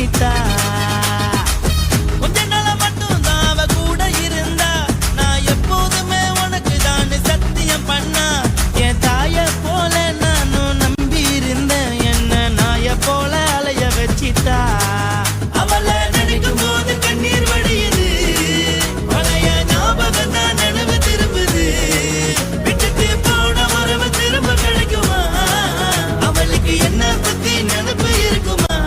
பண்ணிட்டா. கொஞ்ச நாள மட்டும் தான் அவ கூட இருந்தா, நான் எப்போதுமே உனக்கு தான் சத்தியம் பண்ணா. என் தாய போல நானும் நம்பி இருந்தேன், என்ன நாய போல அலைய வச்சிட்டா. அவளை நினைக்கும் போது கண்ணீர் வடியுது, பழைய ஞாபகம் தான் நினைவு திரும்புது. விட்டுட்டு போன மரபு திரும்ப கிடைக்குமா, அவளுக்கு என்ன பத்தி நினைப்பு இருக்குமா.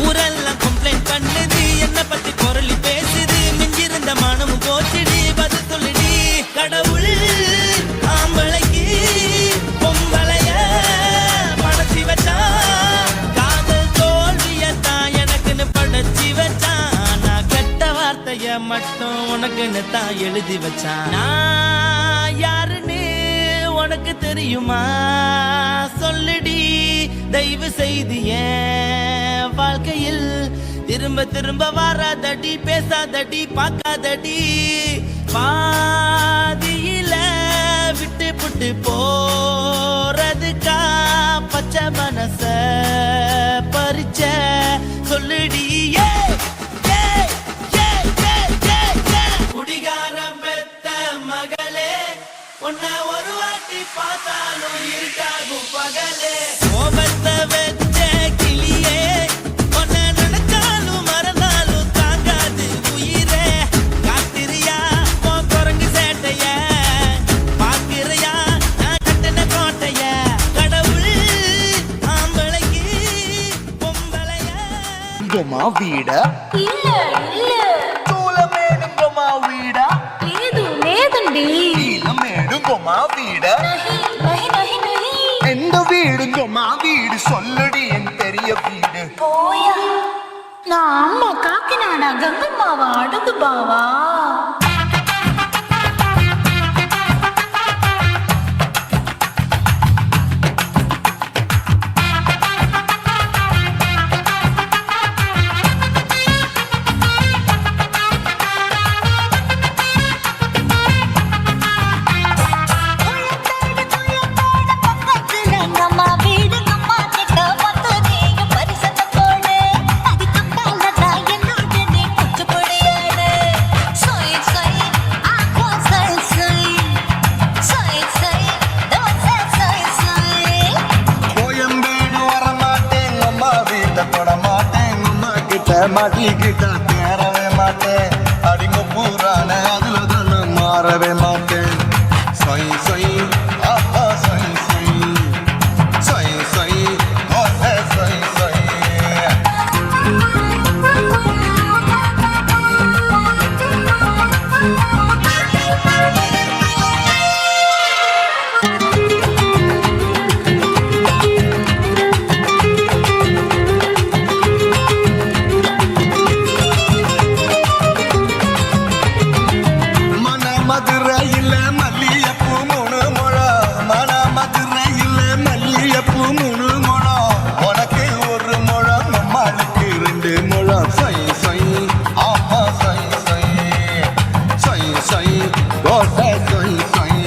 ஊரெல்லாம் கம்ப்ளைண்ட் பண்ணுது, என்ன பத்தி பொருளி பேசுது. மிஞ்சிருந்த மனமும் போச்சுடி, பதில் சொல்லுடி. கடவுள் ஆம்பளைக்கு பொம்பளைய படைச்சி வச்சான், காதல் தோல்வியத்தான் எனக்குன்னு படைச்சி வச்சான். நான் கெட்ட வார்த்தைய மட்டும் உனக்குன்னு தான் எழுதி வச்சான். நான் யாருன்னு உனக்கு தெரியுமா, சொல்லுடி தயவு செய்து. என் வாழ்க்கையில் திரும்ப திரும்ப வராதடி, பேசாதடி, பார்க்காதடி. பாதியில விட்டு புட்டு போறதுக்கா பச்சை மனச பறிச்ச, சொல்லுடி. குடிகாரம் பெத்த மகளே, உன்னை ஒரு வாட்டி பார்த்தாலும் இருக்காகும் பகலே. கோபத்தை வச்ச கிளியே, உன்னை நினைச்சாலும் மறந்தாலும் தாங்காது உயிரே. காத்திரியா உன் குரங்கு சேட்டைய, பாக்கிறையா நான் கட்டின கோட்டைய. கடவுள் ஆம்பளைக்கு பொம்பளைய. ఇంకొమా వీడ இல்ல இல்ல తూలమేడుంకొమా వీడ లేదు లేదండి. నీలమేడుంకొమా వీడ நஹி நஹி நஹி எந்த வீடுங்கொமா வீடு சொல்லுடி என் பெரிய வீடு. போயா. நான் அம்மா காக்கிநாடா கங்கம்மாவா அடுக்கு பாவா. மாட்டிக்கிட்ட தேரவே மாட்டேன், அடிமை பூரான அதுல தானே மாறவே மாட்டேன். சொய் சொய் ஆஹா சொய் சொய் சொய் சொய் ஓஹே சொய் சொய். மதுரையில் மல்லியப்பூ 3 முழம், மன மதுரையில் மல்லியப்பூ 3 முழம். உனக்கு 1 முழம், நம்மளுக்கு 2 முழம். சொய் சொய் ஆமா சொய் சொய் சொய் சொய் ஓசை சொய் சொய்.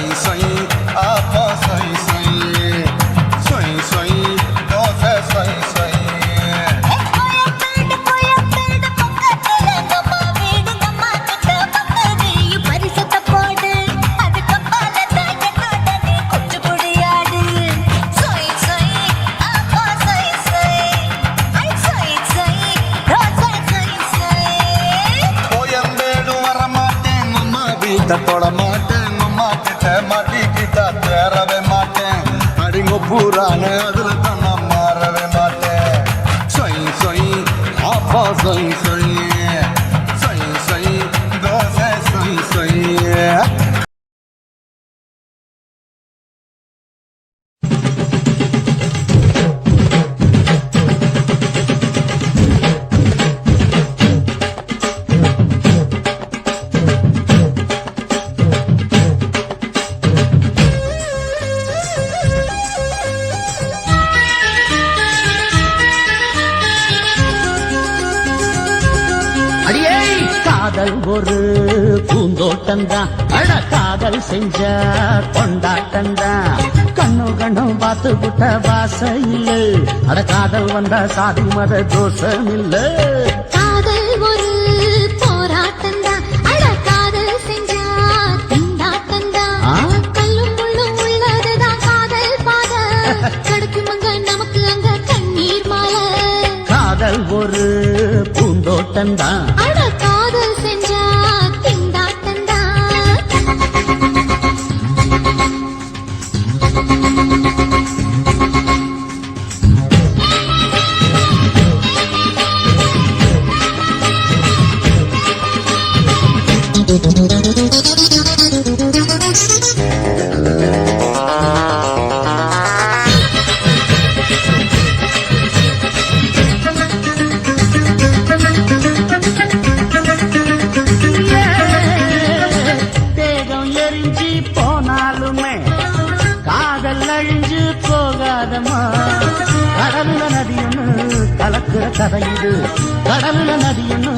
சொய் சொய் ஆப்பா சொய் சொய் சொய் சொய் தோசை சொய் சொய் தொட மாட்டேன் அம்மா கிட்ட மாட்டிக்கிட்டா தேரவே மாட்டேன் அடிங்க பூரான அதுல தான் நான் மாறவே மாட்டேன் சொய் சொய் ஆப்பா சொய் சொய் சொய் சொய் தோசை சொய் சொய் காதல் ஒரு பூந்தோட்டம்தான் அட காதல் செஞ்ச கொண்டாட்டம்தான் கண்ணு கண்ணும் பார்த்து விட்ட வாசம் இல்ல அட காதல் வந்தா சாதி மத தோஷம் இல்ல காதல் ஒரு போராட்டம்தான் அட காதல் செஞ்சா திண்டாட்டம்தான் கல்லும் முள்ளும் உள்ளதுதான் காதல் பாத கிடைக்குமங்க நமக்கு அங்க கண்ணீர் மாலை காதல் ஒரு பூந்தோட்டம்தான் அட காதல் செஞ்சா திண்டாட்டம்தான் தேகம் எரிஞ்சு போனாலுமே காதல் அழிஞ்சு போகாதம்மா கடலுல நதியொன்னு கலக்குற கதை இது கடலுல நதியொன்னு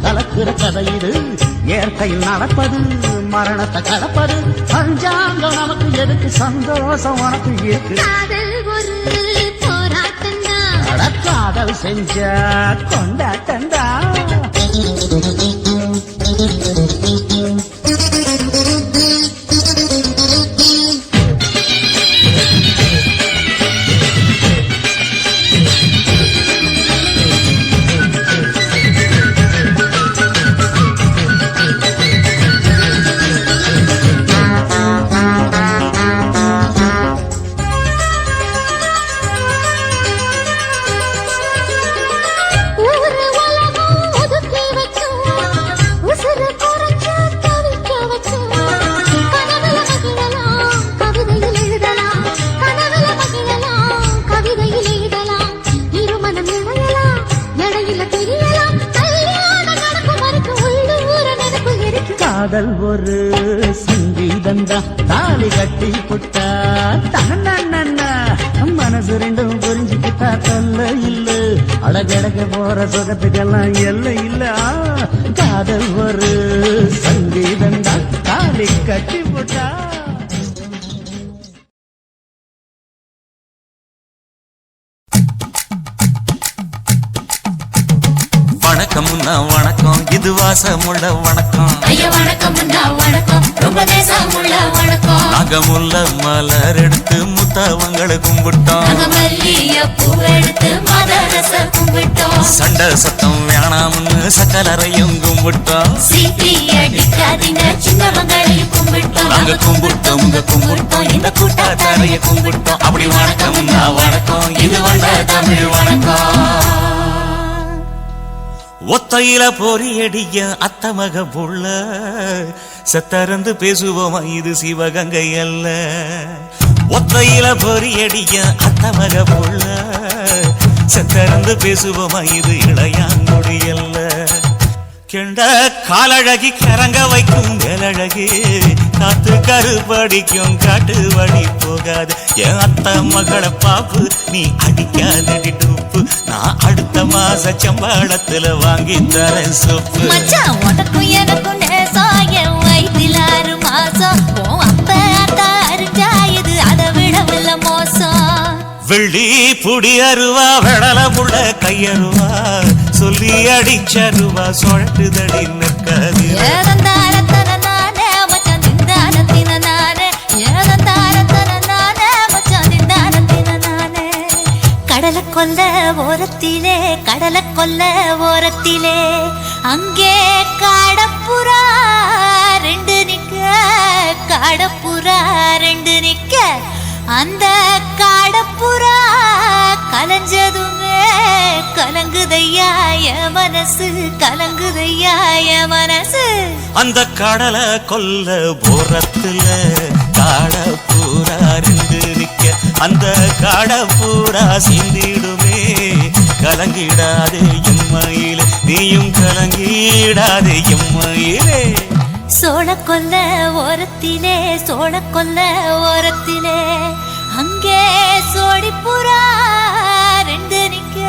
கலக்குற கதை இது இயற்கையில் நடப்பது மரணத்தை கடப்பது பஞ்சாங்கம் நமக்கு எதுக்கு சந்தோஷம் உனக்கு இருக்கு காதல் ஒரு போராட்டம்தான் அட காதல் செஞ்ச கொண்டாட்டண்டா ஊரு உலகம் ஒதுக்கி வச்சோம் உசுறு குறைச்சு தவிக்க வச்சோம் கனவுல மகிழலாம் கவிதையில் எழுதலாம் கனவுல மகிழலாம் கவிதையில் எழுதலாம் இருமனம் இணையலாம் இடையில தெரியலாம் கல்யாணம் நடக்கும் வரைக்கும் உள்ளூர நினைப்பு இருக்கு காதல் ஒரு சங்கீதந்தா தாலி கட்டி புட்டா தன்னா மனசு ரெண்டும் புரிஞ்சுக்கிட்டா தொல்ல இல்ல அழகழக போற சுகத்துக்கெல்லாம் எல்லை இல்ல காதல் ஒரு சங்கீதந்தா தாலி கட்டி புட்டா வணக்கம்னா வணக்கம் இது வாசமுள்ள வணக்கம் ஐயா வணக்கம் வணக்கம் ரொம்ப தேசமுள்ள வணக்கம் நாகமுள்ள மலர் எடுத்து முத்தவங்களை கும்பிட்டோம் நாங்க மல்லிய பூ எடுத்து மதரச கும்பிட்டோம் சண்டை சத்தம் வேணாம்னு சக்கலரையும் கும்பிட்டோம் சீட்டி அடிக்காதீங்க சின்னவங்களையும் கும்பிட்டோம் நாங்க கும்பிட்டோம் இந்த கூட்டாத்தாரைய கும்பிட்டோம் அப்படி வணக்கம்னா வணக்கம் இது வந்த தமிழ் வணக்கம் ஒத்தையில பொறியடிய அத்தமக புள்ள செத்தறந்து பேசுவோமா இது சிவகங்கை அல்ல ஒத்தையில பொறியடிய அத்தமக புள்ள செத்தறந்து பேசுவோமா இது இளையாங்குடி அல்ல கெண்ட காலழகி கரங்க வைக்கும் வேலழகி காத்து கருப்படிக்கும் காட்டு வழி போகாது என் அத்த மகளை பாப்பு நீ அடிக்காதடி டூப்பு நான் அடுத்த மாச சம்பளத்துல வாங்கி தரேன் சொப்பு மச்சான் உனக்கும் எனக்கும் நேசம் என் வயிற்றில் 6 மாசம் உன் அத்தை புடி அருவா வெடல புள்ள கையருவா சொல்லி அடிச்சருவா சொழட்டுதடி நிற்காது கடலை கொல்ல ஓரத்திலே கடலை கொல்ல ஓரத்திலே அங்கே காடப்புறா ரெண்டு நிக்க காடப்புறா ரெண்டு நிக்க அந்த காடப்புறா கலஞ்சதுமே கலங்குதையா என் மனசு கலங்குதையா என் மனசு அந்த கடலை கொல்ல போரத்துல காடப்பூரா ரெண்டு நிக்க அந்த காடப்பூரா சிந்திடுமே கலங்கிடாதே எம்மையிலே நீயும் கலங்கிடாதே எம்மையிலே சோழக்கொல்ல ஓரத்திலே சோழக்கொல்ல ஓரத்திலே அங்கே சோடிப்புறா ரெண்டு நிக்க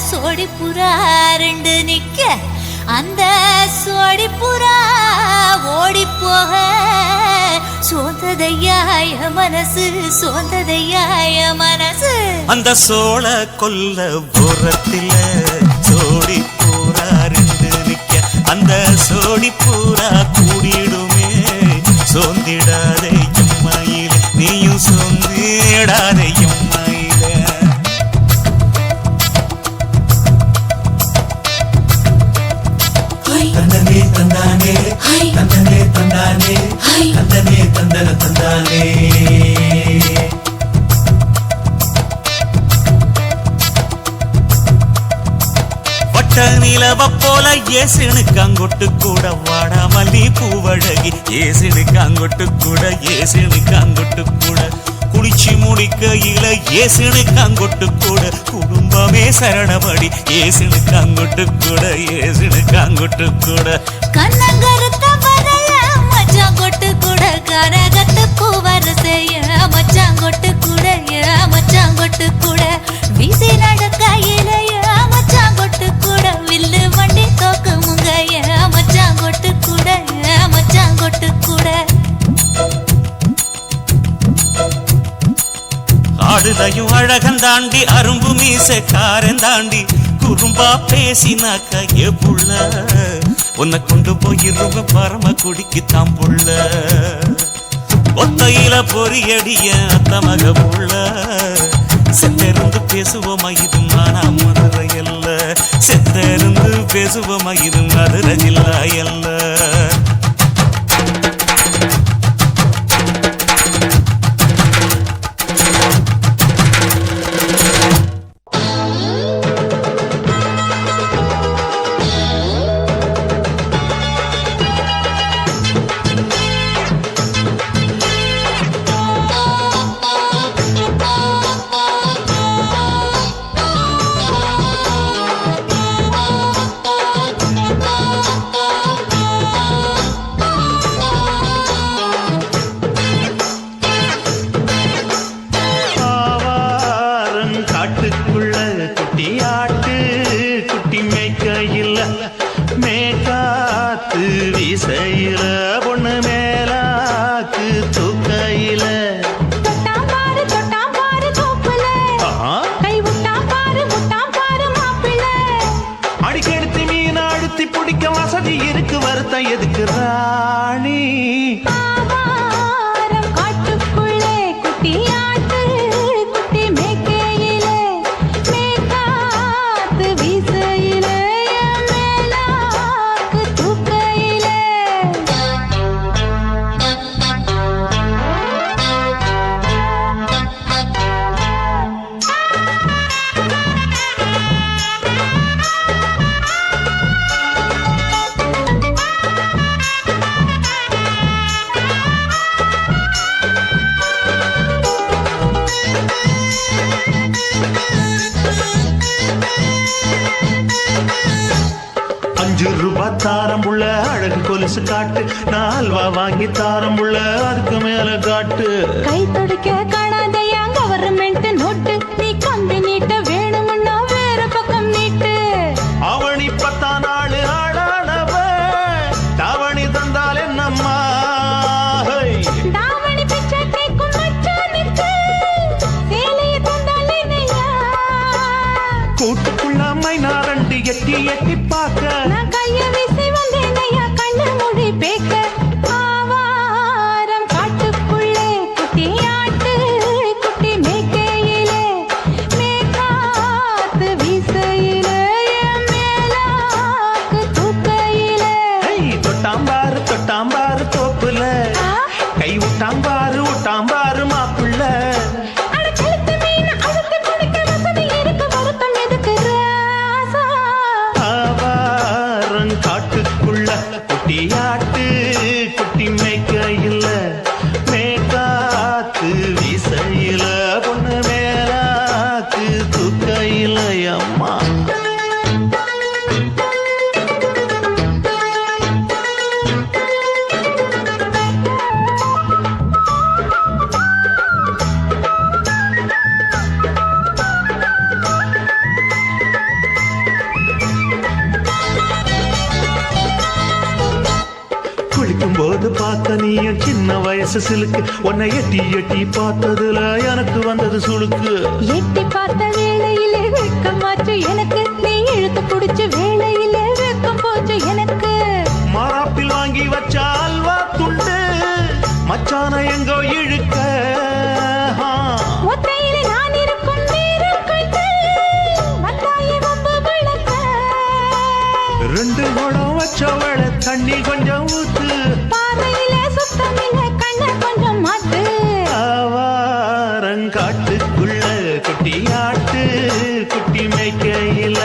சோடிப்புறா ரெண்டு நிக்க அந்த சோடிப்புறா ஓடி போக சோந்ததையாய மனசு சோந்ததையாய மனசு அந்த சோழ கொல்ல புறத்தில சோடி பூரா ரெண்டு நிக்க அந்த சோடி பூரா கூடிடுமே சோந்திடாதே எம்மையிலே நீயும் சோந்திடாதே எம்மையிலே தந்தனே தந்தானே தந்தனே தந்தானே தந்தனே தந்தன தந்தானே வட்ட நிலவ போல ஏசுனுக்கு அங்கொட்டு கூட வாடா மல்லி பூவழகி ஏசுனுக்கு அங்கொட்டு கூட ஏசுனுக்கு அங்கொட்டு கூட குளிச்சு முடிக்கையில ஏசுனுக்கு அங்கொட்டு கூட குடும்பமே சரணபடி ஏசுனுக்கு அங்கொட்டு கூட ஏசுனுக்கு அங்கொட்டு கூட கண்ணங்கருத்த வரைய மச்சாங்கொட்டு கூட கரகத்து பூவரசைய மச்சாங்கொட்டு கூட மச்சாங்கொட்டு கூட வீசி நடக்கையிலைய மச்சாங்கொட்டு கூட வில்லு வண்டி தோக்கு முங்கைய மச்சாங்கொட்டு கூட மச்சாங்கொட்டு கூட ஆடுதையும் அழகந்தாண்டி அரும்பு மீசக்காரன் தாண்டி குறும்பா பேசினாக்க ஏ புள்ள உன்னை கொண்டு போயிருவ பரம குடிக்கு தாம் புள்ள ஒத்தையில பொறியடிய அத்த மக புள்ள செத்திருந்து பேசுவோமா இது மானா மதுரை அல்ல செத்திருந்து பேசுவோமா இது மதுரை ஜில்லா அல்ல காட்டுக்குள்ள குட்டியாட்டு குட்டி மேய்க்கையில் மேக்காத்து வீசையில பொண்ணு மேலாக்கு தூக்கையில அடிக்கெடுத்து மீன் அழுத்தி பிடிக்க வசதி இருக்கு வருத்தம் எதுக்கு ராணி ₹5 தாரம் புள்ள அழகு கொலுசு காட்டு நால்வா வாங்கி தாரம் புள்ள அதுக்கு மேல காட்டு கை தொடுக்க காணாதையா கவர்மெண்ட் நோட்டு நீ கம்பி நீட்ட வேணும்னா வேற பக்கம் நீட்டு அவனி 10 நாள் ஆடானவ தாவணி தந்தால் என்னம்மா தாவணி பிச்சை கேக்கும் மச்சானுக்கு சேலைய தந்தால் என்னையா மனசு சிலுக்கு உன்னை எட்டி எட்டி பார்த்ததுல எனக்கு வந்தது சுளுக்கு எட்டி பார்த்த வேளையிலே வெட்கமாச்சு எனக்கு நீ இழுத்து பிடிச்ச வேளையிலே வெட்கம் போச்சு எனக்கு மாறாப்பில் வாங்கி வச்ச அல்வா துண்டு மச்சான எங்கோ இழுக்க ஒத்தையிலே நான் இருக்கும் நேரம் கண்டு வந்தாயே வம்பு விளக்க ரெண்டு குடம் வச்சவள தண்ணி கொஞ்சம் ஊத்து பார்வையிலே சுத்தமில்லை கண்ண கொஞ்சம் மாத்து ஆவாரங்காட்டுக்குள்ள குட்டி ஆட்டு குட்டி மேய்க்கையில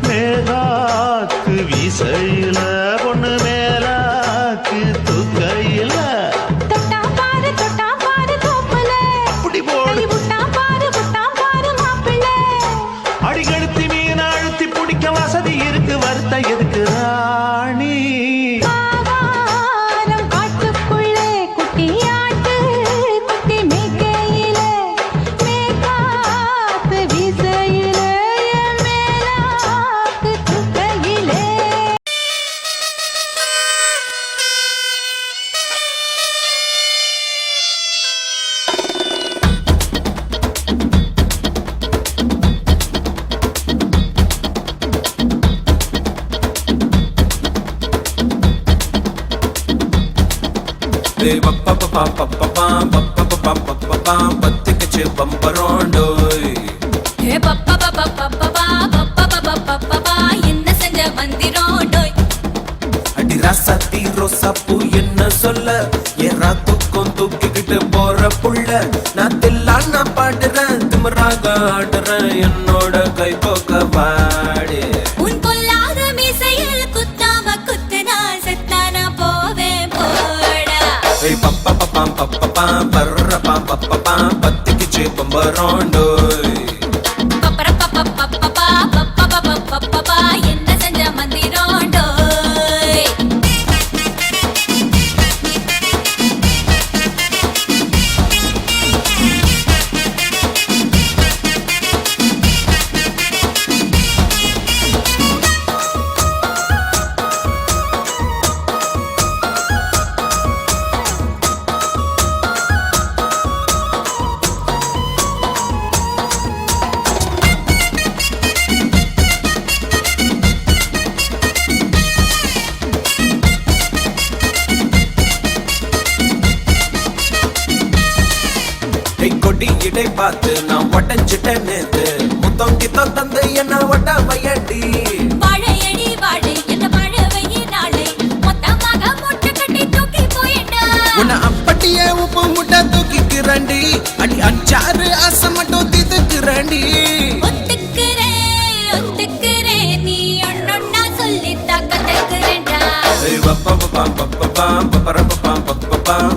மேகாத்து வீசையில பொண்ணு மேலாக்கு தூக்கையில தொட்டா பாரு தோப்புல அப்படி போடு விட்டா பாரு மாப்பிள்ளை அடிக்கடுத்தி மீன் அழுத்தி பிடிக்க வசதி இருக்கு வருத்த எதுக்கு ராணி ஆவாரம் காட்டுக்குள்ளே குட்டியாட்டு குட்டி மேய்க்கையிலே மேகாத்து வீசையிலே என் மேலாக்கு தூக்கையிலே பத்திக்குச்சு பம்பரோண்டோய் என்ன செஞ்ச மந்திரோண்டோய் அடி ராசாத்தி ரோசா பூ என்ன சொல்ல ஏறா தூக்கம் தூக்கிக்கிட்டு போற புள்ள நான் தில்லான் நான் பாடுறேன் திமிராக ஆடுறேன் என்னோட கை போக்க பாடு உன் பொல்லாத மீசையில் குத்தாம குத்துனா செத்தானா போவேன் போடா பத்திக்குச்சு பம்பரோண்டோய் என்ன செஞ்ச மந்திரோண்டோய் கொடி இடை பார்த்து நான் உடஞ்சிட்டேன் நேத்து முத்தம் கித்தம் தந்து என்ன ஒட்ட வையடி வாழையடி வாழை என்ன வாழவையே நாளை மொத்தமாக மூட்டை கட்டி தூக்கி போயிட்டா உன்னை அப்படியே உப்பு முட்டை தூக்கிக்கிறண்டி அடி அஞ்சாறு ஆசை மட்டும் தீத்துக்கிறண்டி ஒத்துக்கிறேன் நீ ஒன்னொன்னா சொல்லி தாக்கத்துக்கிறேன்டா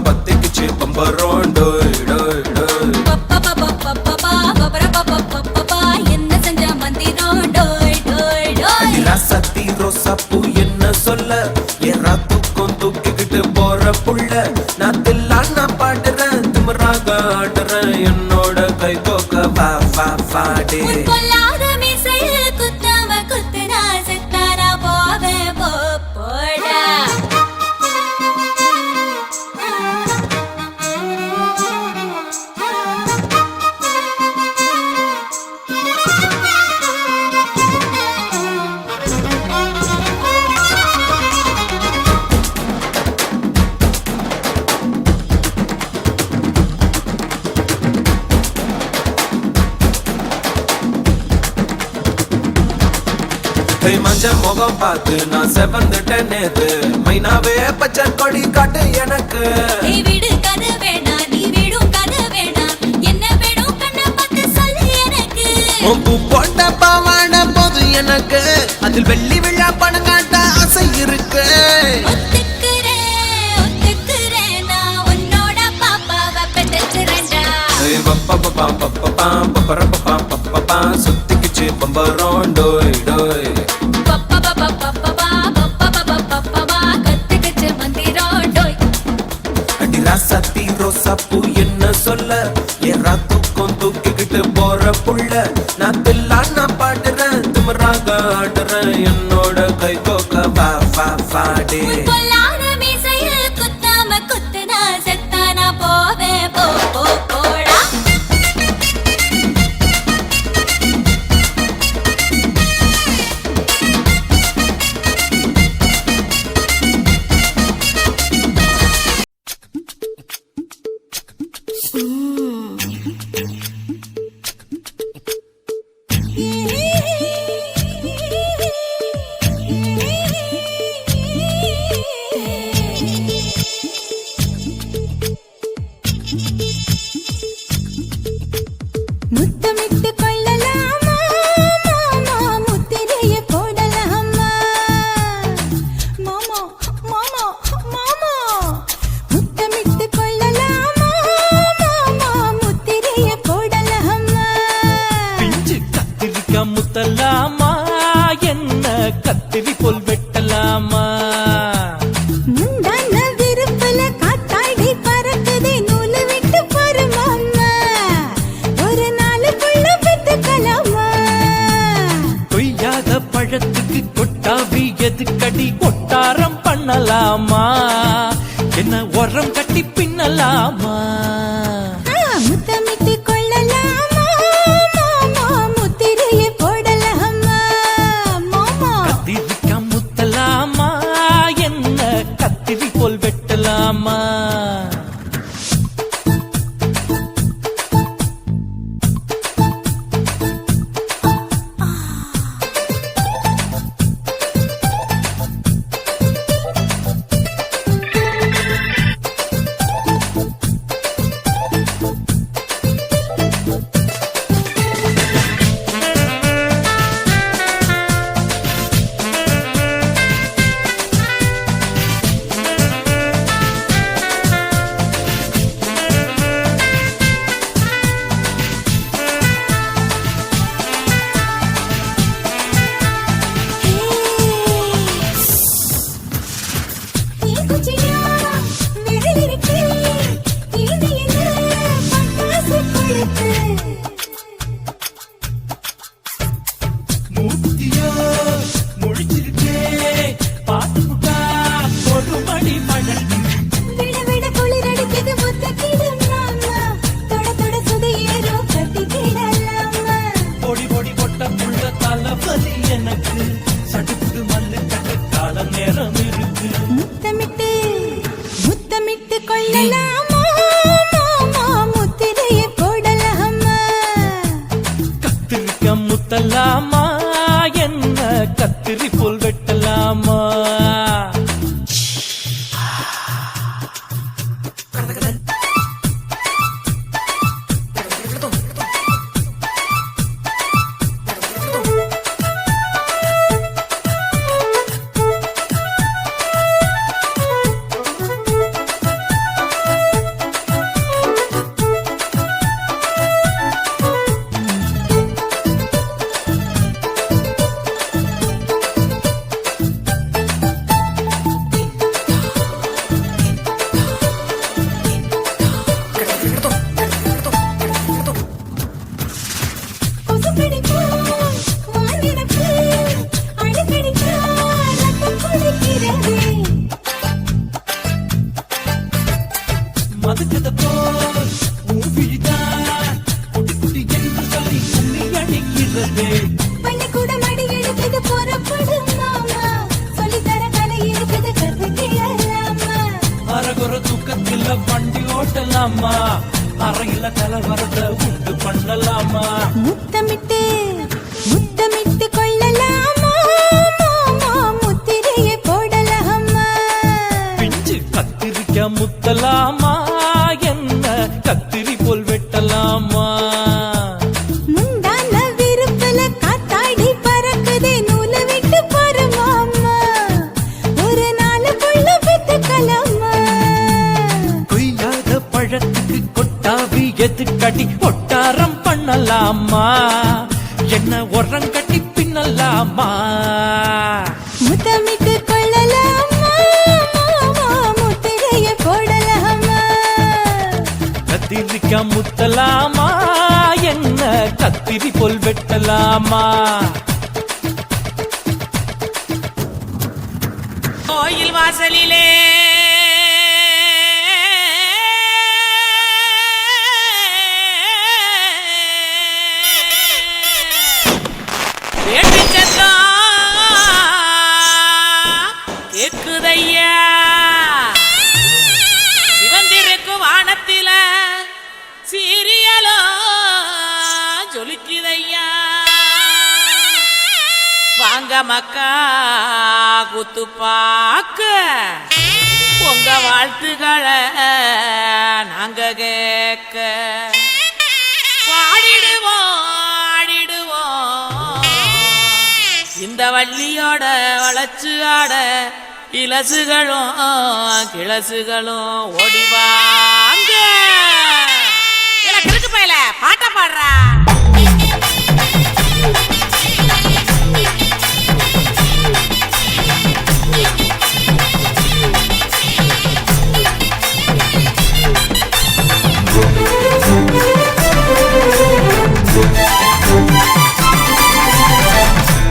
பத்திக்குச்சு பம்பரோண்டோய் டோய் டோய் என்ன செஞ்ச மந்திரோண்டோய் டோய் டோய் ராசாத்தி ரோசா பூ என்ன சொல்ல ஏறா தூக்கம் தூக்கிக்கிட்டு போற புள்ள நான் தில்லான் நான் பாடுறேன் திமிராக ஆடுறேன் என்னோட கை போக்க வா வா வாடே உன் பொல்லாத மீசையில் குத்தாம குத்துனா செத்தானா போவேன் போடா மஞ்ச முகம் பார்த்து நான் செவந்துட்டேன் நேத்து மைனாவே பச்சை கொடி காட்டு எனக்கு நீ விடு கதை வேணாம் நீ விடும் கதை வேணாம் என்ன வேணும் கண்ணை பார்த்து சொல்லு எனக்கு உன் பூ போட்ட பாவாட போது எனக்கு அதில் வெள்ளி விழா பணம் காட்ட ஆசை இருக்கு ஒத்துக்கிறேன் நான் உன்னோட பாப்பாவை பெற்றுறேன்டா சுத்திக்குச்சு பம்பரோண்டோய் டோய் கத்துக்கிச்சு மந்திரோண்டோய் அடி ராசாத்தி ரோசா பூ என்ன சொல்ல ஏறா தூக்கம் தூக்கிக்கிட்டு போற புள்ள நான் தில்லான் நான் பாடுறேன் திமிராக ஆடுறேன் என்னோட கை கோக்க வா வா வாடே பொல்லாத மீசையில் குத்தாம குத்துனா செத்தானா முத்தமிட்டு கொள்ளலாமா மாமா முத்திரைய போடலாமா மாமா மாமா மாமா முத்தமிட்டு கொள்ளலாமா மாமா முத்திரைய போடலாமா பிஞ்சு கத்திரிக்கா முத்தலாமா என்ன கத்திரி போல் வெட்டலாமா முந்தான விருப்பல காத்தாடி பறக்குதே நூலு விட்டு பாரு மாமா ஒரு நாளுக்குள்ள பெத்துக்கலாமா கொய்யாத பழத்துக்கு கொட்டாவி எதுக்கடி கொட்டாரம் பண்ணலாமா என்ன உரம் கட்டி பின்னலாமா முத்தமிட்டு கொள்ளலாமா மாமா முத்திரைய போடலாமா மாமா கத்திரிக்கா முத்தலாமா என்ன கத்திரி போல் வெட்டலாமா நீ குச்சியா விரல் இருக்கு இது என்ன பட்டாசு கொளுத்து மூத்தியா முழிச்சிருக்கே பாத்து புட்டா ஒரு மணி மழை விட விட குளிர் அடிக்குது முத்தக்கிடும் மாமா தொட தொட சுதையேறும் கட்டிக்கிடலாமா பொடி பொடி பொட்ட புள்ள தலவலி எனக்கு சடுக்குடு மல்லு கட்ட கால நேரம் இருக்கு முத்தமிட்டு முத்தமிட்டு கொள்ளலாமா மாமா முத்திரைய போடலாமா கத்திரிக்கா முத்தலாமா என்ன கத்திரி போல் வெட்டலாமா கொசு கடிக்கும் வானிடப்பு அடிக்கடிக்கா ரத்தம் குடிக்கிறது மதுக்கத போல் ஊவிழிதான் குட்டி குட்டி என்று சொல்லி கும்மி அடிக்கிறது பள்ளிக்கூடம் அடி எடுக்குது புறப்படும் மாமா சொல்லித்தர கலை இருக்குது கத்துக்கிடலாமா அரகுற தூக்கத்தில் வண்டி ஓட்டலாமா அறையில கலவரத்தை உண்டு பண்ணலாமா முத்தமிட்டு முத்தமிட்டு கொள்ளலாமா மாமா முத்திரைய போடலாமா பிஞ்சு கத்திரிக்கா முத்தலாமா என்ன கத்திரி போல் வெட்டலாமா முந்தான விருப்பல காத்தாடி பறக்குதே நூலு விட்டு பாரு மாமா ஒரு நாளுக்குள்ள பெத்துக்கலாமா கொய்யாத பழத்துக்கு கொட்டாவி எதுக்கடி ஒட்டாரம் பண்ணலாமா என்ன உரம் கட்டி பின்னலாமா முத்தமிட்டு கொள்ளலாமா மாமா முத்திரைய போடலாமா கத்திரிக்கா முத்தலாமா என்ன கத்திரி போல் வெட்டலாமா கோயில் வாசலிலே வேட்டு சத்தம் கேக்குதையா சிவந்திருக்கும் வானத்தில சீரியலோ ஜொலிக்குதையா வாங்க மக்கா குத்து பாக்க உங்க வாழ்த்துக்களை நாங்க கேட்க பாடிடுவோம் ஆடிடுவோம் இந்த வள்ளியோட வளர்ச்சி ஆட இலசுகளும் கிளசுகளும் ஓடிவாங்க கிறுக்கு பையல பாட்ட பாடுறா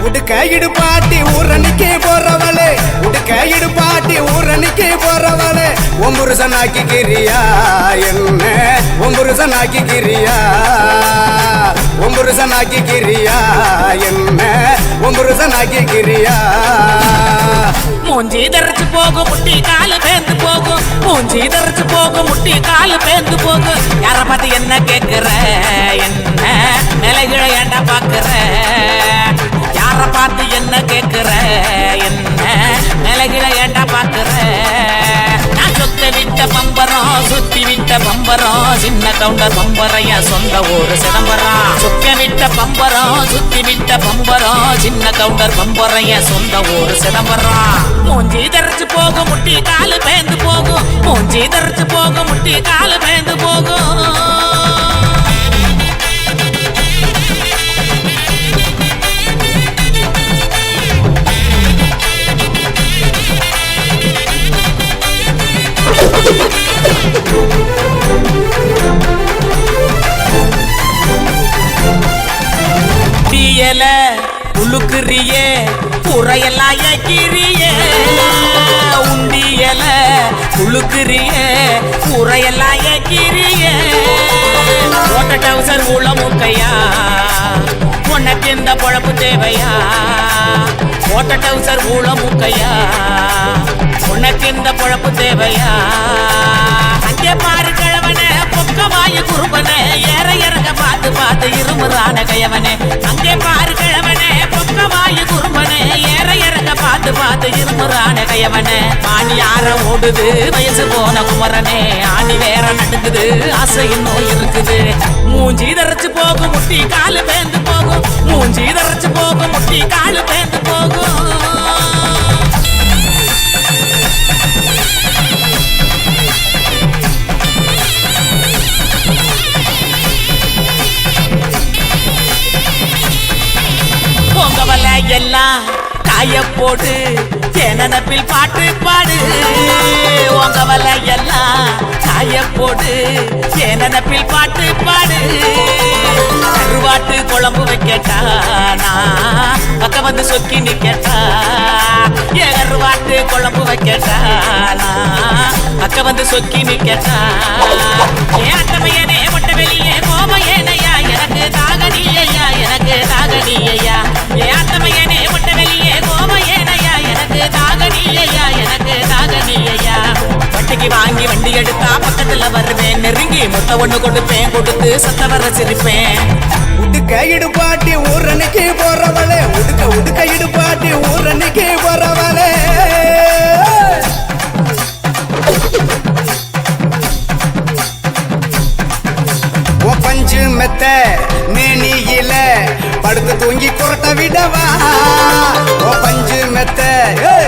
உடுக்க இடுபாட்டி ஊரணிக்கு போறவளே உடுக்க இடுபாட்டி ஊரணிக்கு போறவளே ஒம்புருசனாக்கி கிரியா என்ன ஒம்புருசனாக்கி கிரியா ஒம்புருசனாக்கி கிரியா என்ன ஒம்புருசனாக்கி கிரியா மூஞ்சி தரைச்சு போகும் முட்டி காலு பேந்து போகும் மூஞ்சி தரைச்சு போகும் முட்டி காலு பேந்து போகும் யார பார்த்து என்ன கேட்கிற என்ன நிலைகளை ஏண்டா பாக்குற யார பார்த்து என்ன கேட்கிற என்ன நிலைகளை ஏண்டா பாக்குற நான் சொத்த விட்ட பம்பரம் சுத்தி விட்ட பம்பரம் சின்ன கவுண்டர் பம்பரைய சொந்த ஊரு சிதம்பரம் சொக்க விட்ட பம்பரம் சுத்தி விட்ட பம்பரம் சின்ன கவுண்டர் பம்பரைய சொந்த ஊரு சிதம்பரம் மூஞ்சி தரைச்சு போகும் முட்டி காலு பேந்து போகும் மூஞ்சி தரைச்சு போகும் முட்டி காலு பேந்து போகும் தீயல உழுக்குறியே புறையெல்லாம் ஏக்கிறியே உண்டியல உழுக்குறியே புறையெல்லாம் ஏக்கிறியே ஓட்ட டவுசர் உள்ள முக்கையா உனக்கு இந்த பொழப்பு தேவையா ஓட்ட டவுசர் உள்ள முக்கையா உனக்கு இந்த பொழப்பு தேவையா அங்கே பாரு கிழவனே பொக்கமாய குறும்பனே ஏற இறங்க பார்த்து பார்த்து இருமுறான கையவனே அங்கே பாரு கிழவனே பொக்கமாய குறும்பனே ஏற இறங்க பார்த்து பார்த்து இருமுறான கையவனே ஆணி யார ஓடுது வயசு போன குமரனே ஆணி வேற நடுக்குது ஆசை இன்னும் இருக்குது மூஞ்சி தரைச்சு போகும் முட்டி காலு பேந்து போகும் மூஞ்சி தரைச்சு போகும் முட்டி காலு பேந்து போகும் பொங்கவல எல்லாம் காய போடு தேனப்பில் பாட்டு பாடு பொங்கவல எல்லாம் காய போடு தேனப்பில் பாட்டு பாடு கருவாட்டு குழம்பு வைக்கட்டா நான் பக்க வந்து சொக்கி நிக்கட்டா ஏ கருவாட்டு குழம்பு வைக்கட்டா நான் பக்க வந்து சொக்கி நிக்கட்டா ஏ அட்டமையனே மொட்டை வெளியே கோமையனையா எனக்கு தாகடியையா எனக்கு தாகடியையா ஏ அட்டமையனே மொட்டை வெளியே கோமையனையா எனக்கு தாகடியையா எனக்கு தாகடியையா வட்டிக்கு வாங்கி வண்டி எடுத்தா பக்கத்துல வருவேன் நெருங்கி முட்டை ஒண்ணு கொடுப்பேன் கொடுத்து சத்த வர சிரிப்பேன் உடுக்க இடுபாட்டி ஊரணிக்கு போறவளே உடுக்க உடுக்க இடுபாட்டி ஊரணிக்கு போறவளே பஞ்சு மெத்த மேனியில படுத்து தூங்கி குரட்ட விடவா ஓ பஞ்சு மெத்த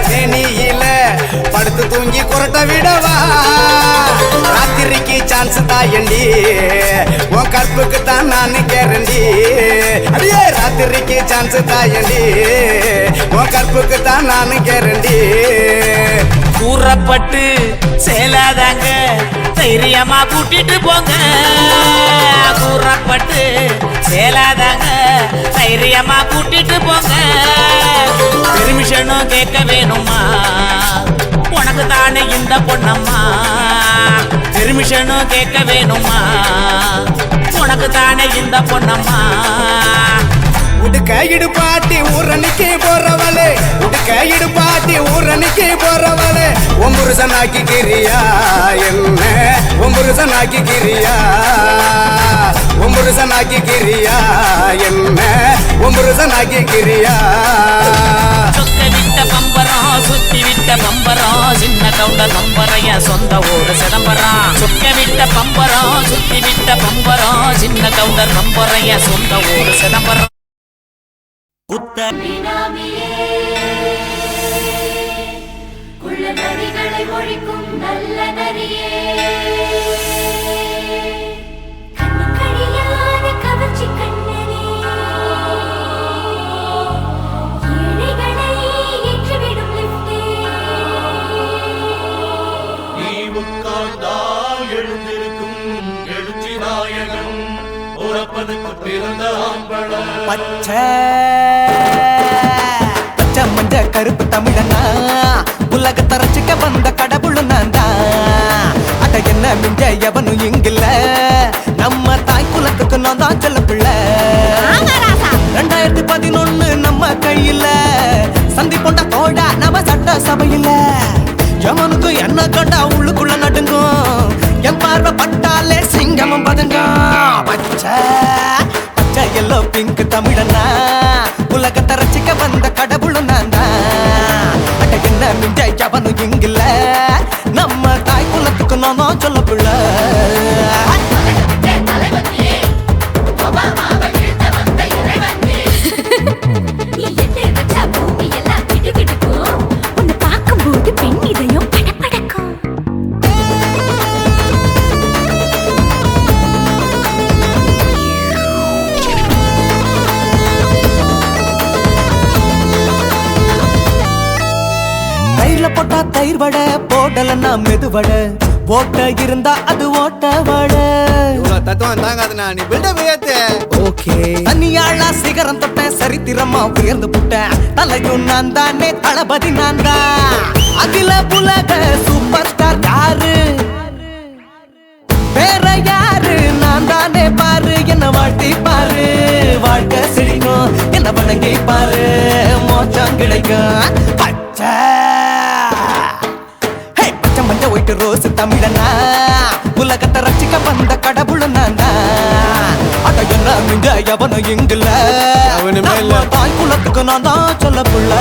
மேனியில படுத்து தூங்கி குரட்ட விடவா ராத்திரிக்கு சான்ஸ் தாயண்டி உன் கற்புக்கு தான் நான் கேரண்டி அடியே ராத்திரிக்கு சான்ஸ் தாயண்டி உன் கற்புக்கு தான் நான் கேரண்டி கூறப்பட்டு சேலாதாங்க தைரியமா கூட்டிட்டு போங்க கூறப்பட்டு சேலாதாங்க தைரியமா கூட்டிட்டு போங்க பெர்மிஷனும் கேட்க வேணுமா உனக்கு தானே இந்த பொண்ணம்மா பெர்மிஷனும் கேட்க வேணுமா உனக்கு தானே இந்த பொண்ணம்மா உடுக்க இடுபாட்டி ஊரணிக்கு போறவளே உடுக்க இடுபாட்டி ஊரணிக்கு போறவளே ஒம்புருசனாக்கி கிரியா என்ன ஒம்புருசனாக்கி கிரியா ஒம்புருசனாக்கி கிரியா என்ன ஒம்புருசன் ஆகிக்கிறியா சொக்க விட்ட பம்பரம் சுத்தி விட்ட பம்பரம் சின்ன கவுண்டர் பம்பரைய சொந்த ஊரு சிதம்பரம் சொக்க விட்ட பம்பரம் சுத்தி விட்ட பம்பரம் சின்ன கவுண்டர் பம்பரைய சொந்த ஊரு சிதம்பரம் உள்ள நரிகளை ஒழிக்கும் நல்ல நரியே கண்ணுக்கடியான கவர்ச்சி கண்ணனே ஏழைகளை ஏற்றிவிடும் லிப்டே நீ உட்கார்ந்தால் எழுந்திருக்கும் எழுச்சி நாயகன் உறப்பதுக்கு பிறந்த ஆம்பள பச்சை மஞ்ச கருப்பு தமிழனா உலக தரச்சிக்க வந்த கடவுள் நான் தான் அட என்ன மிஞ்ச எவனும் இங்கில்ல நம்ம தாய் குலத்துக்கு நான் தான் செல்ல பிள்ளை 2011 நம்ம கையில சந்தி போட்ட தோடா நம்ம சட்ட சபையில எவனுக்கு என்ன கண்டா உள்ளுக்குள்ள நடுங்கும் என் பார்வை பட்டாலே சிங்கமும் பதுங்கும் பச்சை பச்சை எல்லோ பிங்க் தமிழனா உலக தரச்சிக்க வந்த கடவுள் நான் தான் அட என்ன மிஞ்ச எவனும் இங்கில்ல நம்ம தாய் குலத்துக்கு நான் சொல்ல பிள்ளை நீ எட்டு வச்சா பூமி எல்லாம் கிடுகிடுக்கும் உன்னை பார்க்கும்போது பெண் இதயம் படபடக்கும் தயிர்ல போட்டா தயிர் வடை போடலன்னா மெதுவடை ஓட்ட இருந்தா அது ஓட்ட வடை தத்துவம் தாங்காதுண்ணா நீ பில்டப் ஏத்து ஓகே தனியாளா சிகரம் தொட்டேன் சரித்திரமா உயர்ந்து புட்டேன் தலையும் நான் தானே தளபதி நான் தான் அகில புலக சூப்பர் ஸ்டார் யாரு வேற யாரு நான் தானே பாரு என்ன வாழ்த்தி பாரு வாழ்க்கை சிரிக்கும் என்ன வணங்கி பாரு மோச்சம் கிடைக்கும் பச்சை பச்சை மஞ்ச ஒயிட்டு ரோஸ் தமிழனா உலகத்தை ரசிக்க வந்த கடவுள் நான் தான் அட என்ன மிஞ்ச எவனும் இங்கில்ல அவனுமே இல்ல. நம்ம தாய் குலத்துக்கு நான் தான் சொல்ல புள்ள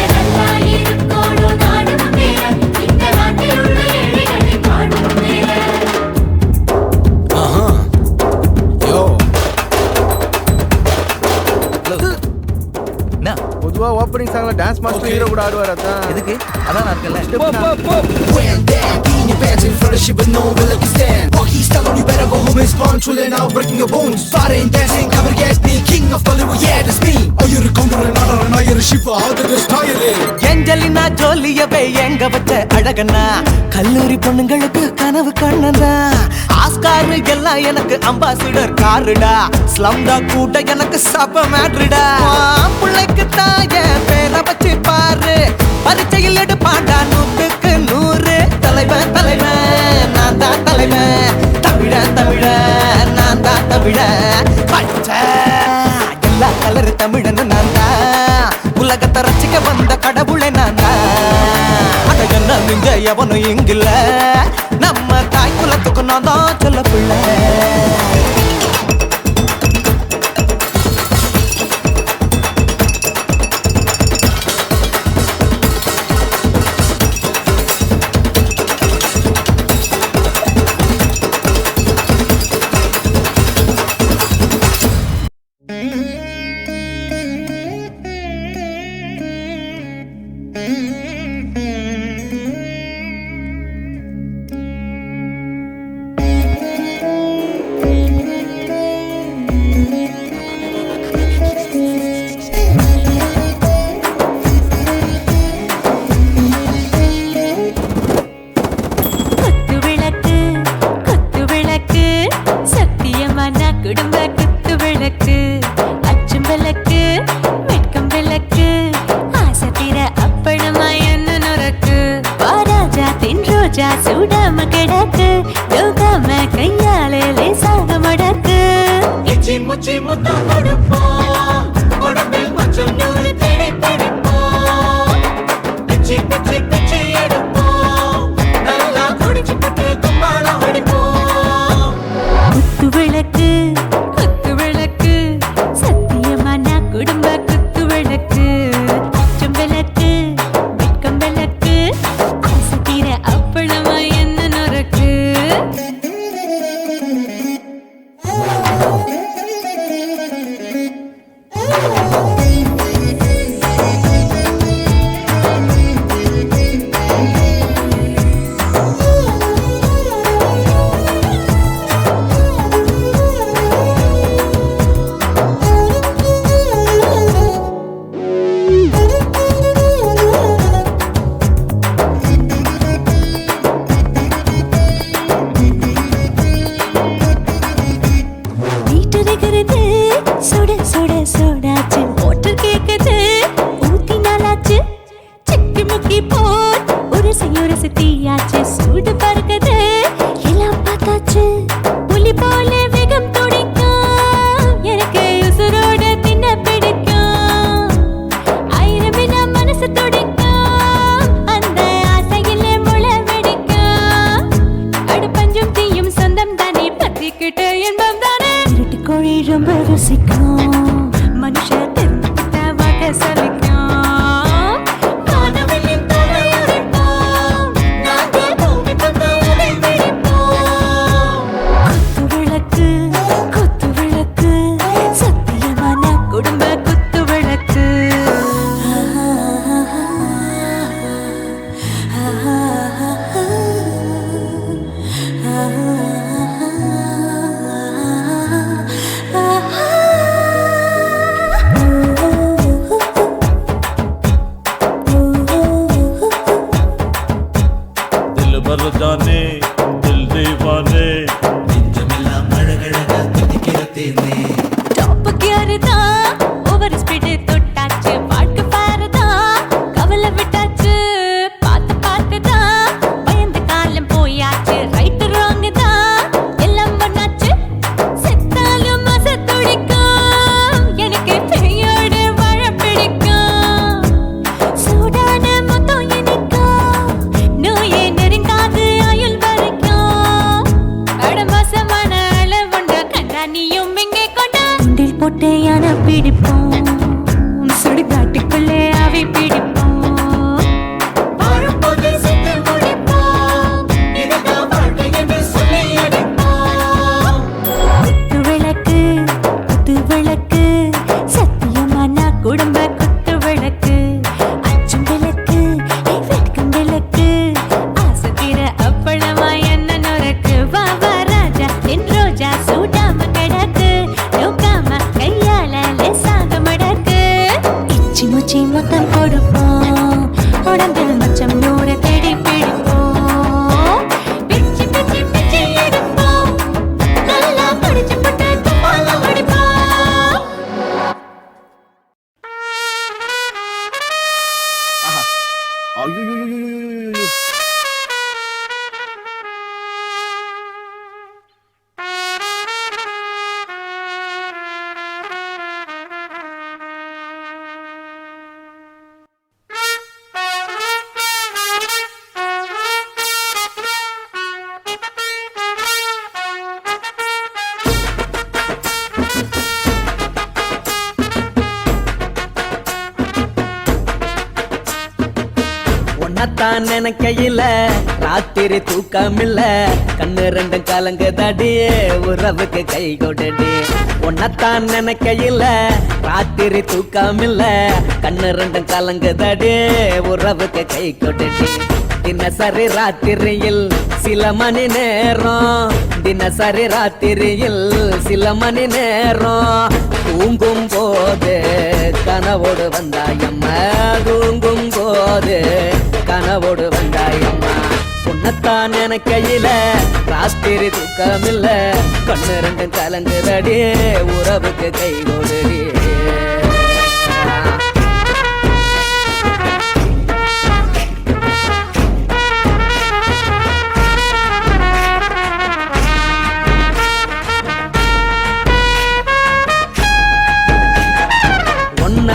நல்லா இருக்கோடும் நாடும் மேல இந்த நாட்டில் உள்ள ஏழைகளை பாடும் மேல பொதுவா ஓப்பனிங் சாங்ல டான்ஸ் மாஸ்டர் ஹீரோ கூட ஆடுவார் அதான் எதுக்கு அதான் நான் இருக்கல When that in your pants in front of shit with no will you stand. While he's telling you better go home and spawn, chilling out, breaking your bones. Fighting, dancing, cover gas, me, king of Bollywood, yeah, that's me. Oh, you're a counter and not an iron shiver, how did this tire it? Angelina ஜோலியவே எங்க வச்ச அழகனா கல்லூரி பொண்ணுங்களுக்கு கனவு கண்ணனா Oscar எல்லாம் எனக்கு ambassador காருடா ஸ்லம்டா கூட எனக்கு சப மேட்ருடா பிள்ளைக்கு தாய பேரை வச்சு பாரு பரீட்சையில் எடுப்பாண்டா 100க்கு 100 தலைவன் தலைவன் நான் தான் தலைவன் தமிழன் தமிழன் நான் தான் தமிழன் பச்சை எல்லா கலர் தமிழன் நான் தான் உலகத்தை ரசிக்க வந்த கடவுளை நான் தான் அட என்ன மிஞ்ச எவனும் இங்கில்ல நம்ம தாய் குலத்துக்கு நான் தான் சொல்ல பிள்ளை ரோஜா சூடாம கிடக்கு யோகாம கையாலே லேசாக மடக்கு இச்சி முச்சி முத்தம் கொடுப்போம் உடம்பில் மச்சம் நூறு தேடி பிடிப்போம் பிச்சி பிச்சி பிச்சி எடுப்போம் நல்லா குடிச்சு புட்டு கும்பாலம் அடிப்போம் குத்து விளக்கு சத்தியமா பேசிக்கிட்டு இன்பம் தானே இருட்டுக்கோழி ரொம்ப ருசிக்கும் மனுஷன் தெரிஞ்சுக்கிட்ட வாக்க சலிக்கும் காணவெளியின் தலையுரைப்போம் நாங்கள் பூமி பந்த உடை வெடிப்போம் குத்து விளக்கு சத்தியமான குடும்ப குத்து விளக்கு दिल भर जाने दिल दीवाने டாப் கியர் தான் ஓவர் ஸ்பீட் தொட்டாச்சு பாட்டு பாருதான் கவலை விட்டாச்சு பார்த்து தான் பயந்து காலம் போயாச்சு ரைட் ராங் தான் எல்லாம் பண்ணாச்சு செத்தாலும் மச துடிக்கும் எனக்கு பெயோடு வாழ பிடிக்கும் சூடான மொத்தம் எனக்கும் நோயே நெருங்காது ஆயுள் வரைக்கும் கடமசமான அளவுண்ட கண்டானியும் இங்கே கொண்டா உண்டில் போட்டு யானை பிடிப்போம் சுடுகாட்டுக்குள்ளே அவை பிடிப்போம் வாழும்போது செத்து முடிப்போம் இதுதான் வாழ்க்கை என்று சொல்லி அடிப்போம் குத்து விளக்கு சத்தியமான குடும்ப குத்து விளக்கு அச்சும் விளக்கு வெட்கும் விளக்கு ஆசத்திர அப்பளமா என்ன நுறக்கு வா ராஜா என் ரோஜா சூடாம கிடக்கு நோக்காம கையால லேசாக மடக்கு இச்சி முச்சி மொத்தம் கொடுப்போம் உடம்பில் மச்சம் நூறு தேடி பிடிப்போம் பிச்சி பிச்சி பிச்சி எடுப்போம் நல்லா படிச்சு போட்டு துப்பால அடிப்போம் உன்னத்தான் நினைக்கையில ராத்திரி தூக்கமில்ல கண்ணு ரெண்டும் கலங்குதடி உறவுக்கு கை கொடடி உன்னத்தான் நினைக்கையில ராத்திரி தூக்கமில்ல கண்ணு ரெண்டும் கலங்குதடி உறவுக்கு கை கொடடி தினசரி ராத்திரியில் சில மணி நேரம் தினசரி ராத்திரியில் சில மணி நேரம் தூங்கும் போது கனவோடு வந்தாயம்மா தூங்கும் போது கனவோடு வந்தாயம்மா உன்னத்தான் நினைக்கையில ராத்திரி தூக்கமில்ல கண்ணு ரெண்டும் கலங்குதடி உறவுக்கு கை கொடுடி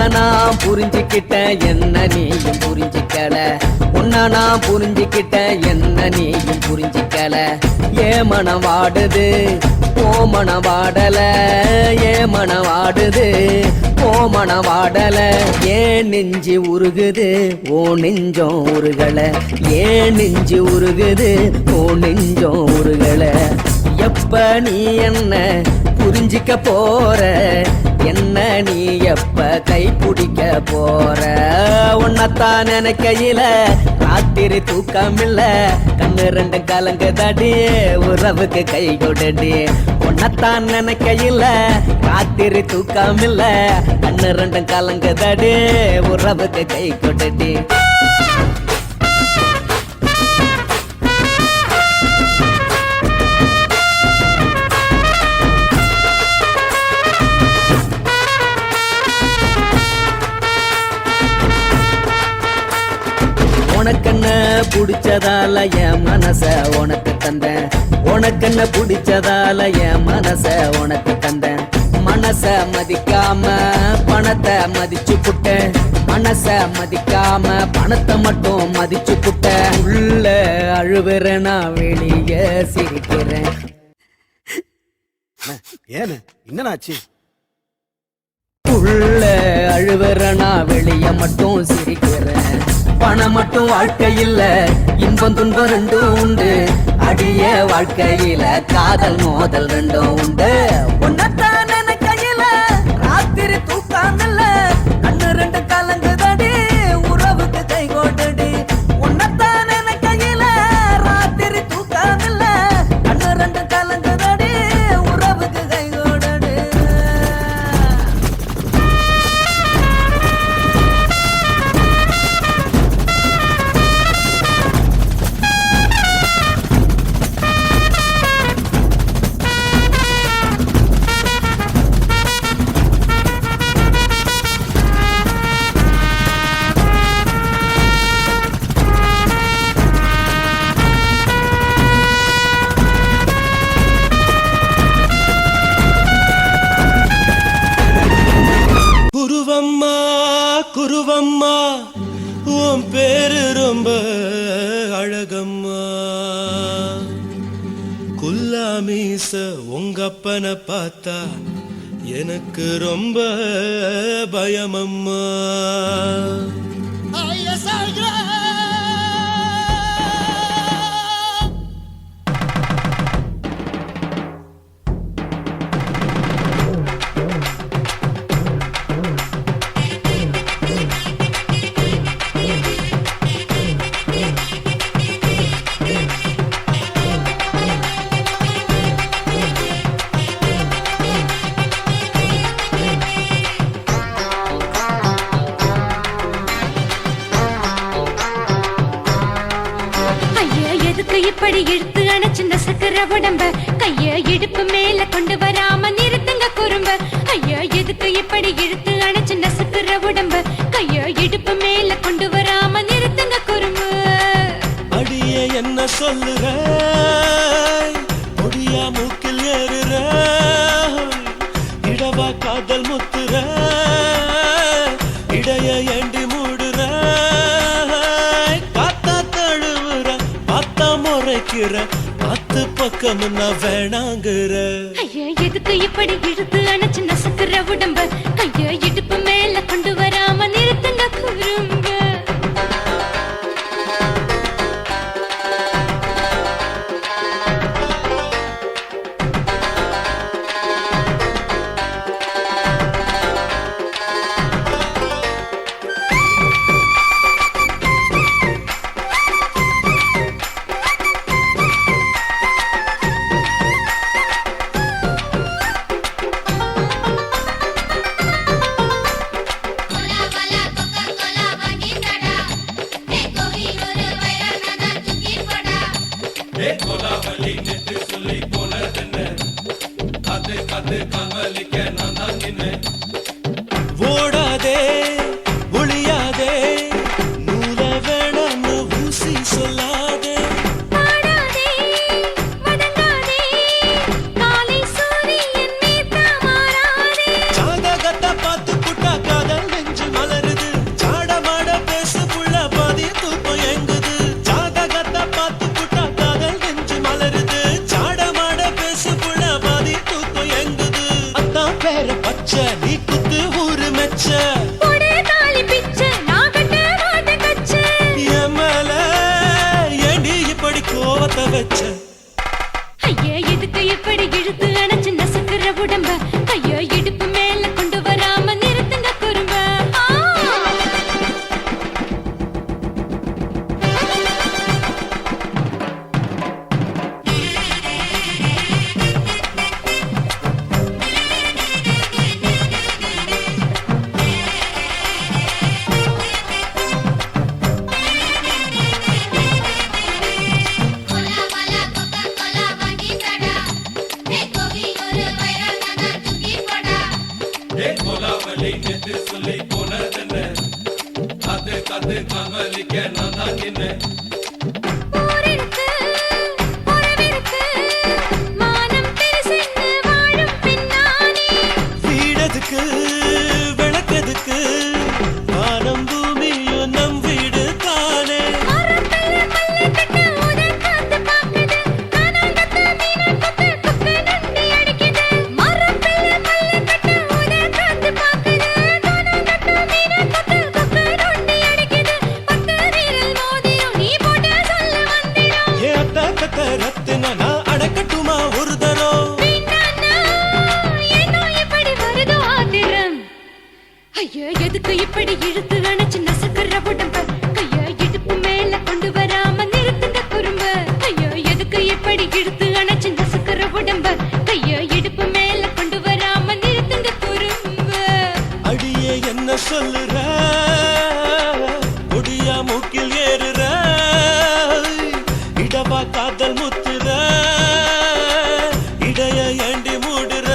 நான் புரிஞ்சுக்கிட்டேன் என்ன நீயும் புரிஞ்சுக்கல உன்ன நான் புரிஞ்சுக்கிட்டேன் என்ன நீயும் புரிஞ்சுக்கல ஏ மனம் வாடுது ஓ மனம் வாடல ஏ மனம் வாடுது ஓ மனம் வாடல ஏன் நெஞ்சு உருகுது ஓ நெஞ்சம் உருகல ஏன் நெஞ்சு உருகுது ஓ நெஞ்சம் உருகல எப்ப நீ என்ன புரிஞ்சிக்க போற என்ன நீ எப்ப கை பிடிக்க போற உன்னத்தான் நினைக்கையில ராத்திரி தூக்கமில்ல கண்ணு ரெண்டும் கலங்குதடி உறவுக்கு கை கொடுடி உன்னத்தான் நினைக்கையில ராத்திரி தூக்கமில்ல கண்ணு ரெண்டும் கலங்குதடி உறவுக்கு கை கொடுடி உனக்கென்ன பிடிச்சதால என் மனச உனக்கு தந்தேன் உனக்கென்ன பிடிச்சதால என் மனச உனக்கு தந்தேன் மனச மதிக்காம பணத்தை மதிச்சு புட்டேன் மனச மதிக்காம பணத்தை மட்டும் மதிச்சு புட்டேன் உள்ள அழுவுறேன் நான் வெளியே சிரிக்கிறேன் ஏன்னு என்னன்னாச்சு? உள்ள அழுவறனா வெளிய மட்டும் சிரிக்கிறேன். பணம் மட்டும் வாழ்க்கையில் இன்பம் துன்பம் ரெண்டும் உண்டு. அடிய வாழ்க்கையில காதல் மோதல் ரெண்டும் உண்டு. உன்னத்தான் கையில ராத்திரி தூக்காமல்ல கண்ணு ரெண்டு கலங்குதடி உறவுக்கு கை கோட்டடி. உன்னத்தான் கையில ராத்திரி தூக்காமல்ல கண்ணு ரெண்டு கலங்குதடி உறவுக்கு கை கோட்டடி. குருவம்மா குருவம்மா உன் பேரு ரொம்ப அழகம்மா. குல்லாமீச உங்க அப்பனை பார்த்தா எனக்கு ரொம்ப பயமம்மா. இப்படி இழுத்து அணைச்சு நசுக்கிற உடம்ப கைய இடுப்பு மேல கொண்டு வராம நிறுத்துங்க குறும்ப. ஐயா எதுக்கு இப்படி இழுத்து அணைச்சு நசுக்கிற உடம்ப கைய இடுப்பு மேல கொண்டு வராம நிறுத்துங்க குறும்ப. அடியே என்ன சொல்லுற முடியா மூக்கில் ஏறுற இடவா காதல் முத்துற இடைய ஏண்டி மூடுற காத்தா தழுவுற பார்த்தா முறைக்கிற பத்து பக்கம் நான் வேணாங்குற. ஐயா எதுக்கு இப்படி இழுத்து அணைச்சு நசுக்கிற உடம்ப கைய இடுப்பு மேல கொண்டு வராம நிறுத்துங்க குறும்ப. ஓடாதே ஒளியாதே நூல வேணான்னு ஊசி சொல்லாதே. ஜாதகத்தை பார்த்து புட்டா காதல் நெஞ்சு மலருது சாடமாட பேசு புள்ள பாதி தூக்கம் எங்குது. ஜாதகத்தை பார்த்து புட்டா காதல் நெஞ்சு மலருது சாடமாட பேசு புள்ள பாதி தூக்கம் எங்குது. சொல்லுற முடியா மூக்கில் ஏறுற இடவா காதல் முத்துற இடைய ஏண்டி மூடுற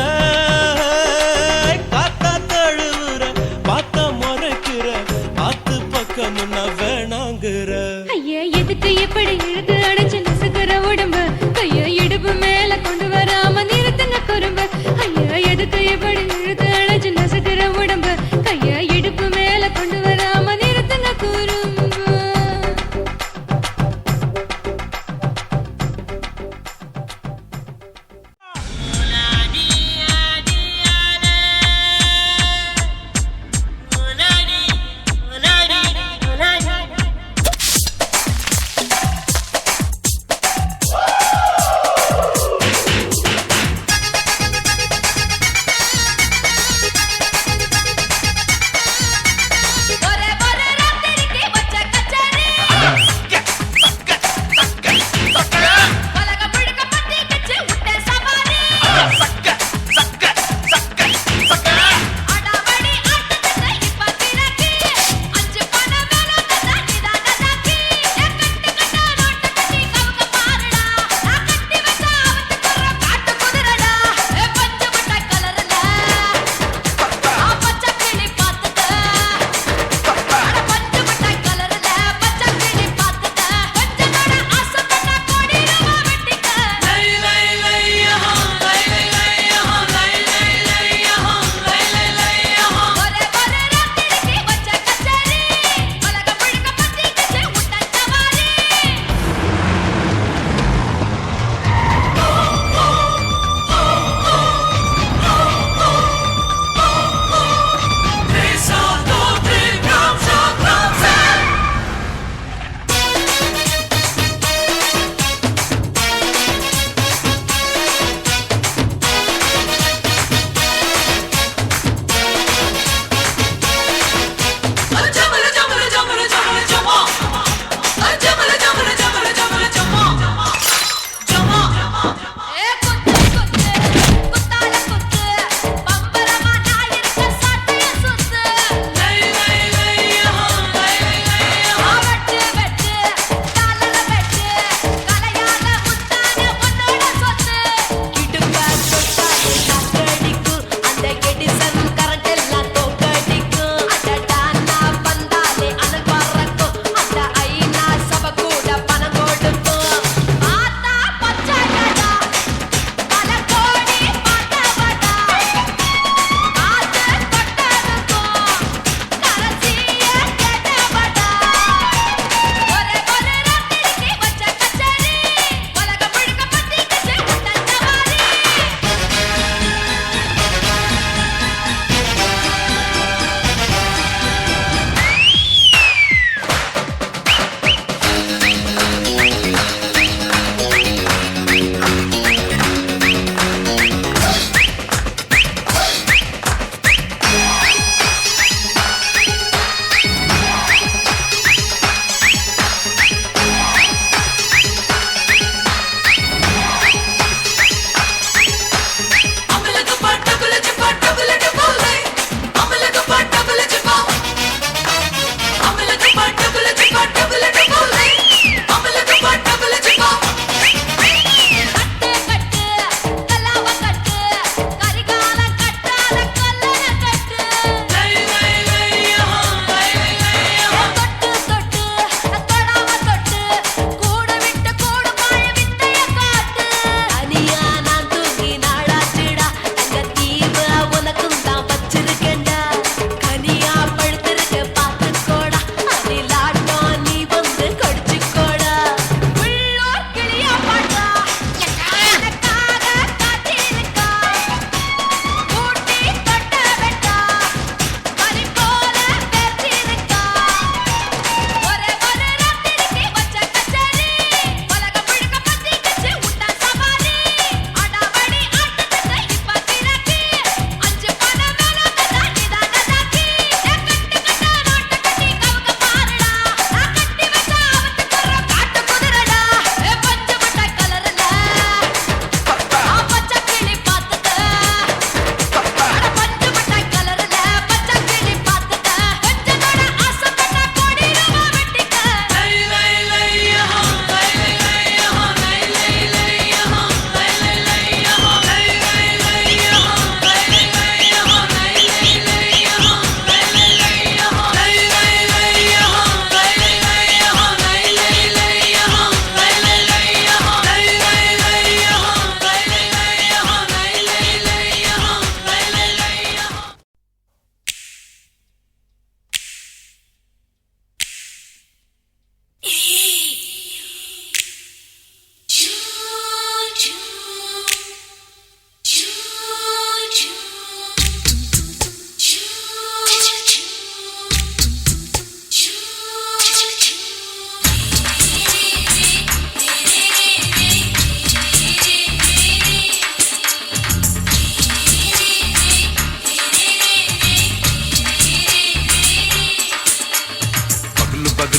காத்தா தழுவுற பார்த்த முறைக்கிற ஆத்து பக்கம் நான் வேணாங்குற ஐயா எதுக்கு இப்படி இழுத்து அடைச்சு நசுக்கிற உடம்பு கைய இடுப்பு மேல கொண்டு வராம நிறுத்துங்க குறும்பு ஐயா எதுக்கு இப்படி இழுத்து அடைச்சு நசுக்கிற உடம்பு கைய இடுப்பு மேல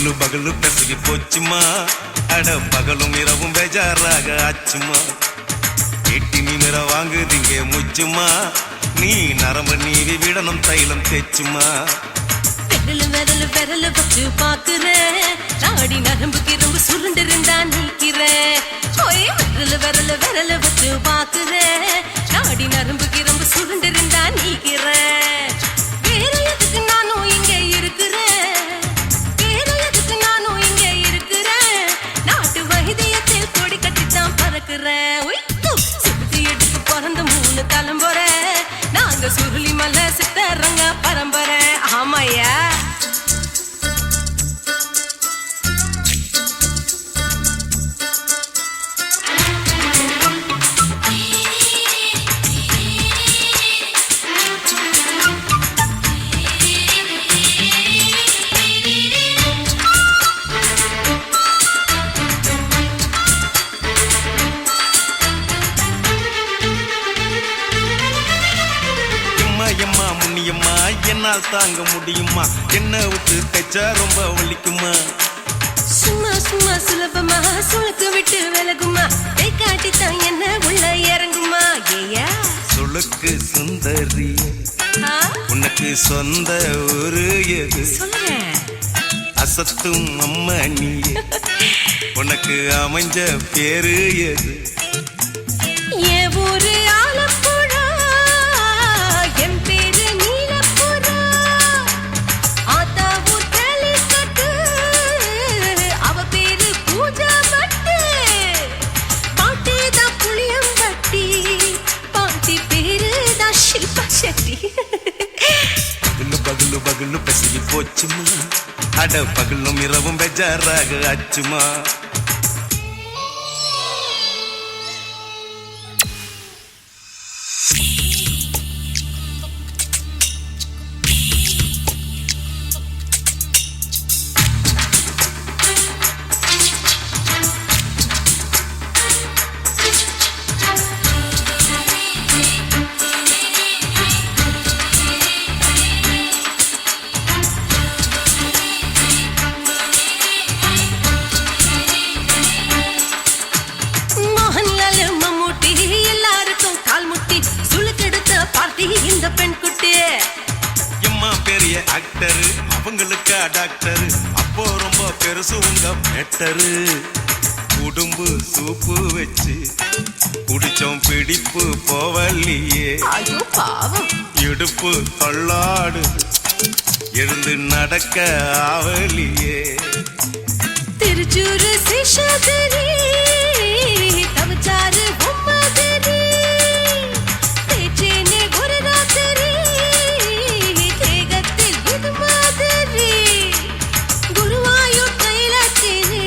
பகலு பகலு பெசகி போச்சுமா அட பகலும் இரவும் பேஜாராக ஆச்சுமா எட்டி நிமிர வாங்குதிங்க முச்சுமா நீ நரம்பு நீவி விடணும் தைலம் தேச்சுமா விரல் விரல் விரல் வச்சு பாக்குறேன் நாடி நரம்பு கிரம்பு சுருண்டிருந்தா நீக்கிறேன் விரல் விரல் விரல் வச்சு பாக்குறேன் நாடி நரம்பு கிரம்பு சுருண்டிருந்தா நீக்கிறேன் வேற எதுக்கு நானும் இங்க இருக்கிறேன் வேற எதுக்கு நானும் இங்க இருக்கிறேன் நாட்டு வைத்தியத்தில் கொடி கட்டித்தான் பறக்கிறேன் சுத்தி எடுத்து பிறந்த 3 தலைமுறை நாங்க சுருளி மலை சித்தரங்க பரம்பரை ஆமாயா எம்மா முன்னியம்மா என்னால் தாங்க முடியுமா என்ன விட்டு தைச்சா ரொம்ப வலிக்குமா சும்மா சும்மா சுலபமா சுளுக்கு விட்டு விலகுமா கை காட்டித்தான் என்ன உள்ள இறங்குமா ஏயா சுளுக்கு சுந்தரி உனக்கு சொந்த ஒரு எது சொல்றேன் அசத்தும் அம்மா நீ உனக்கு அமைஞ்ச பேரு எது ஏ ஊரு ஆலப்புழா என் பேரு நீலப்புறா ஆத்தா ஊர் கலிக்கட்டு அவ பேரு பூஜா பட்டு பாட்டி தான் புளியம்பட்டி பாட்டி பேரு தான் ஷில்பா செட்டி பகலு பகலு பகலு பெசகி போச்சுமா அட பகலும் இரவும் பெஜாராக ஆச்சுமா இந்த பெண் குட்டி எம்மா பெரிய ஆக்டர் அவங்களுக்கா டாக்டர் அப்போ ரொம்ப பெருசு உங்க மேட்டரு உடும்பு சூப்பு வச்சு குடிச்சோம் பிடிப்பு போவல்லையே ஐயோ பாவம் இடுப்பு தள்ளாடு எழுந்து நடக்க ஆவலியே திருச்சூரு சிஷாதிரி தவச்சாரு பொம்மதிரி தேச்சேனே ஒரு ராத்திரி தேகத்தில் இது மாதிரி குருவாயூர் தைலத்திலே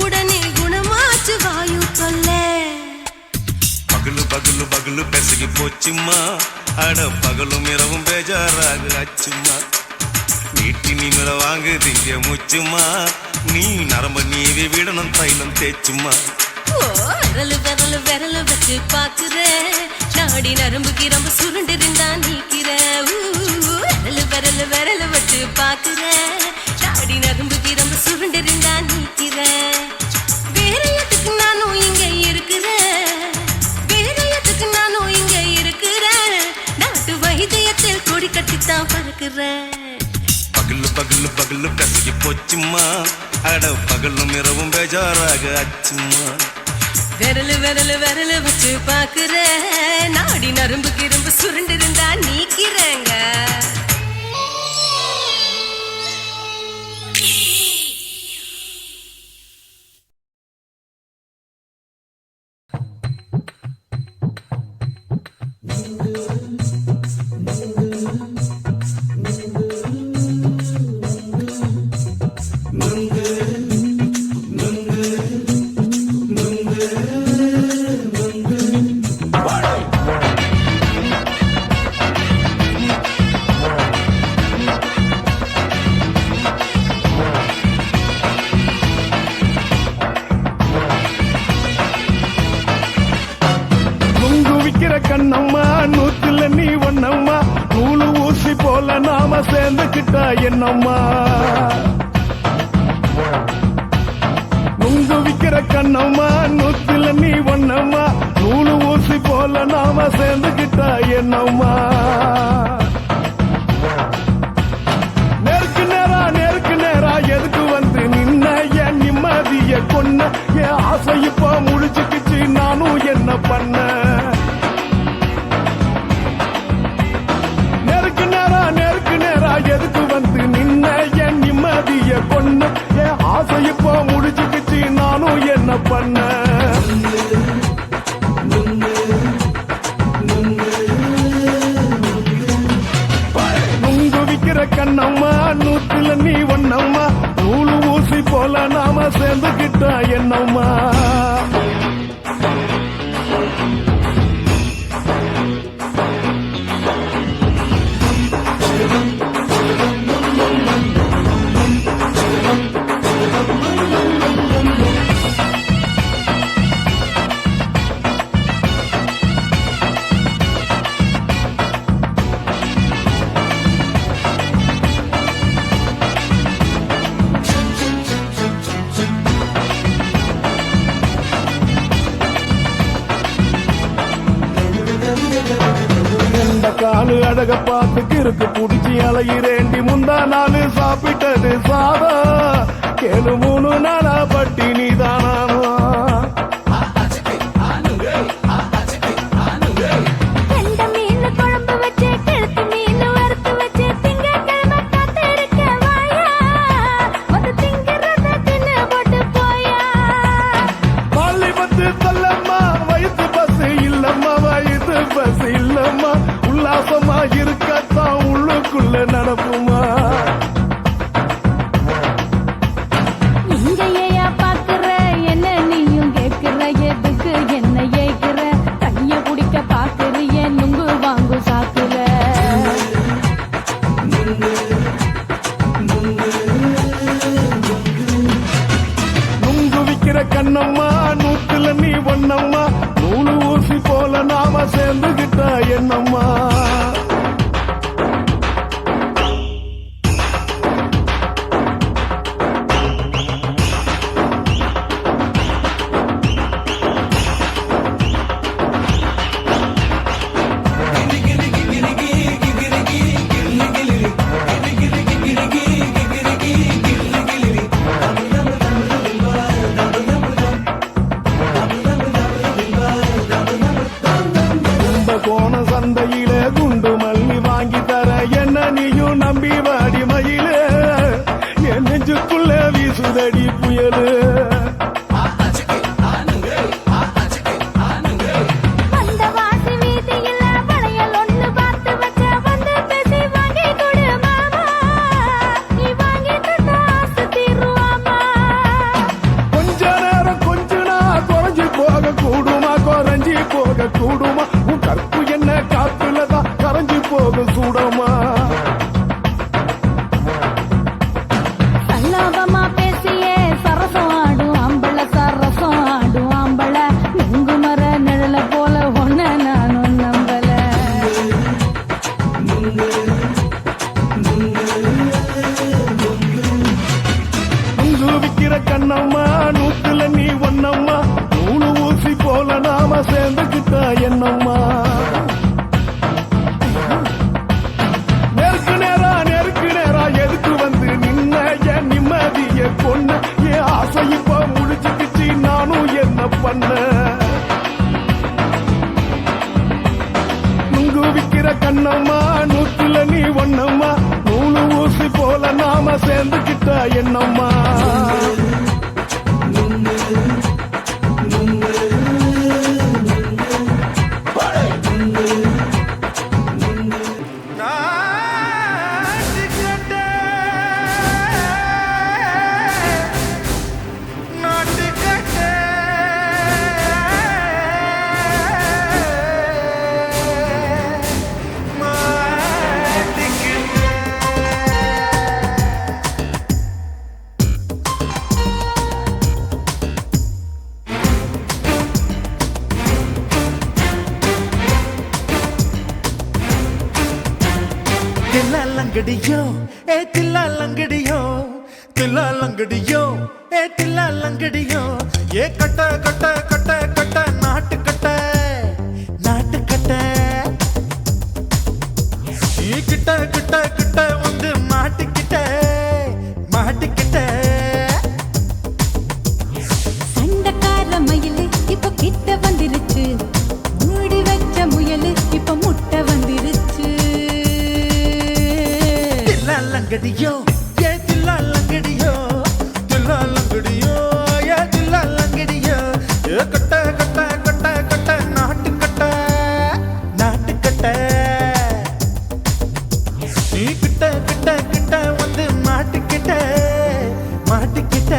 உடனே குணமாச்சு வாயு தொல்லை பகலு பகலு பகலு பெசகி போச்சுமா அட பகலும் இரவும் பேஜாராக ஆச்சுமா நீட்டி நிமிர வாங்குதிங்க முச்சுமா நீ நரம்பு நீவி விடணும் தைலம் தேச்சுமா விரல் விரல் விரல் வச்சு பாக்குறேன் நாடி நரம்பு கிரம்பு சுருண்டிருந்தா நீக்கிறேன் விரல் விரல் விரல் வச்சு பாக்குறேன் நாடி நரம்பு கிரம்பு சுருண்டிருந்தா நீக்கிறேன் வேற எதுக்கு நானும் இங்க இருக்கிறேன் வேற எதுக்கு நானும் இங்க இருக்கிறேன் நாட்டு வைத்தியத்தில் கொடி கட்டித்தான் பறக்கிறேன் பகலு பகலு பகலு பெசகி போச்சுமா அட பகலும் இரவும் பேஜாராக ஆச்சுமா விரல் விரல் விரல் வச்சு பாக்குறேன் நாடி நரம்பு கிரம்பு சுருண்டிருந்தா நீக்கிறேங்க கண்ணம்மா நூத்துல நீ ஒன்னம்மா நூலு ஊசி போல நாம சேர்ந்துக்கிட்டா என்னம்மா நுங்கு விக்கிற கண்ணம்மா நூத்துல நீ ஒண்ணம்மா நூலு ஊசி போல நாம சேர்ந்துகிட்டா என்னம்மா நேருக்கு நேரா எதுக்கு வந்து நின்ன என் நிம்மதிய கொன்ன என் ஆசை இப்போ முடிச்சுக்கிச்சு நானும் என்ன பண்ண நேருக்கு நேரா எதுக்கு வந்து நின்ன என் நிம்மதிய கொன்ன என் ஆசை இப்போ முடிச்சுக்கிச்சு நானும் என்ன பண்ண நுங்கு விக்கிற கண்ணம்மா நூத்துல நீ ஒண்ணம்மா நூலு ஊசி போல நாம சேர்ந்துகிட்டா என்னம்மா காலு அழக பார்த்து கிறுக்கு புடிச்சி அலையிறேண்டி முந்தா நாலு சாப்பிட்டது சாதா கேளு 3 நாளா பட்டினி தானானோ உல்லாசமா இருக்கத்தான் உள்ளுக்குள்ள நடப்புமா இங்கேயா பாக்குற என்ன நீயும் கேக்குற எதுக்கு என்ன ஏக்குற கைய குடிக்க பாக்குறிய நுங்கு வாங்கு சாக்குற நுங்கு விக்கிற கண்ணம்மா நூத்துல நீ ஒண்ணம்மா நூலு ஊசி போல நாம சேர்ந்துகிட்டா என்னம்மா கோண சந்தையில குண்டு மல்லி வாங்கி தர என்ன நீயும் நம்பி வாடி மயில என் நெஞ்சுக்குள்ள வீசுதடி புயலு கொஞ்ச நேரம் கொஞ்ச நாள் குறைஞ்சி போக கூடுமா குறைஞ்சி போக கூடுமா உன் கற்பு என்ன காத்துலதான் கரைஞ்சி போக சூடமா சல்லாபமா பேசியே சரசம் ஆடும் ஆம்பள சரசம் ஆடும் ஆம்பள நுங்கு மர நிழல போல ஒன்ன நானும் நம்பல நுங்கு விக்கிற கண்ணம்மா நூத்துல நீ ஒண்ணம்மா நூலு ஊசி போல நாம சேர்ந்துகிட்டா என்னம்மா நேருக்கு நேரா எதுக்கு வந்து நின்ன என் நிம்மதிய கொன்ன என் ஆசை இப்ப முடிச்சுக்கிச்சு நானும் என்ன பண்ண நுங்கு விக்கிற கண்ணம்மா நூத்துல நீ ஒண்ணம்மா நூலு ஊசி போல நாம சேர்ந்துகிட்டா என்னம்மா தில்லாலங்கடியோ ஏ தில்லாலங்கடியோ தில்லாலங்கடியோ ஏ தில்லாலங்கடியோ ஏ கட்ட கட்ட கட்ட கட்ட நாட்டு கட்ட நாட்டு கட்ட நீ கிட்ட கிட்ட கிட்ட வந்து மாட்டிக்கிட்ட மாட்டிக்கிட்ட சண்டக்கார மயிலு இப்ப கிட்ட வந்துருச்சு மூடி வச்ச முயலு இப்ப முட்டை வந்துருச்சு தில்லாலங்கடியோ ஏ தில்லாலங்கடியோ தில்லாலங்கடியோ ஏ தில்லாலங்கடியோ ஏ கட்ட கட்ட கட்ட கட்ட நாட்டு கட்ட நாட்டு கட்ட நீ கிட்ட கிட்ட கிட்ட வந்து மாட்டிக்கிட்ட மாட்டிக்கிட்ட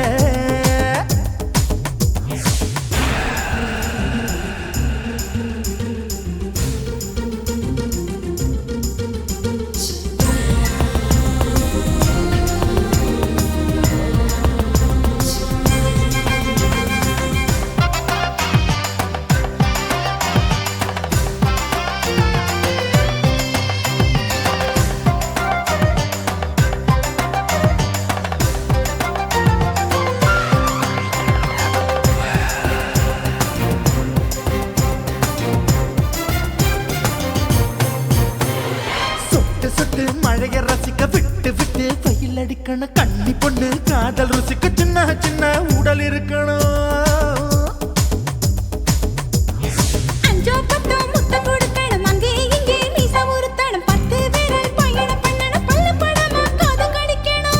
சொட்டு சொட்டு மழைய ரசிக்க விட்டு விட்டு வெயில் அடிக்கணும் கண்ணி பொண்ணு காதல் ருசிக்க சின்ன சின்ன உடல் இருக்கணும் அஞ்சோ பத்தோ முத்த கொடுக்கணும் அங்கே இங்கே மீச உருத்தணும் 10 விரல் பயணம் பண்ணணும் பல்லு படமா காது கடிக்கணும்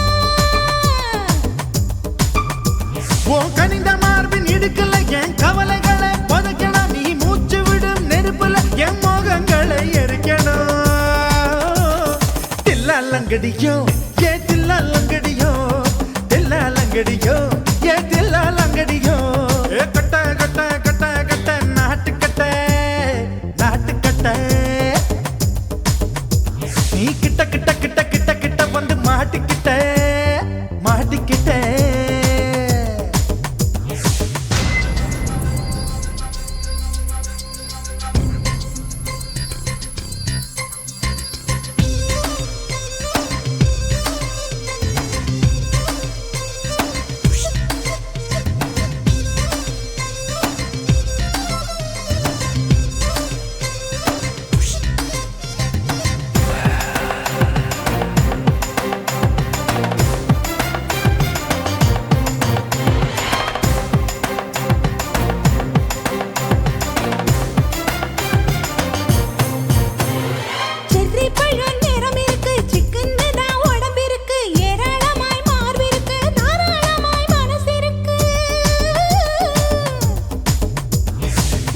ஓ கனிந்த மார்பின் இடுக்கல என் கவலைகளை பதுக்கணும் நீ மூச்சு விடும் நெருப்புல என் மோகங்களை எரிக்கணும் தில்லாலங்கடியோ ஏ தில்லாலங்கடியோ தில்லாலங்கடியோ ஏ தில்லாலங்கடியோ ஏ கட்ட கட்ட கட்ட கட்ட நாட்டு கட்ட நாட்டு கட்ட நீ கிட்ட கிட்ட கிட்ட கிட்ட கிட்ட வந்து மாட்டிக்கிட்ட மாட்டிக்கிட்ட செர்ரி பழம் நிறம் இருக்கு சிக்கன்னு தான் உடம்பு இருக்கு ஏராளமாய் மார்பு இருக்கு தாராளமாய் மனசு இருக்கு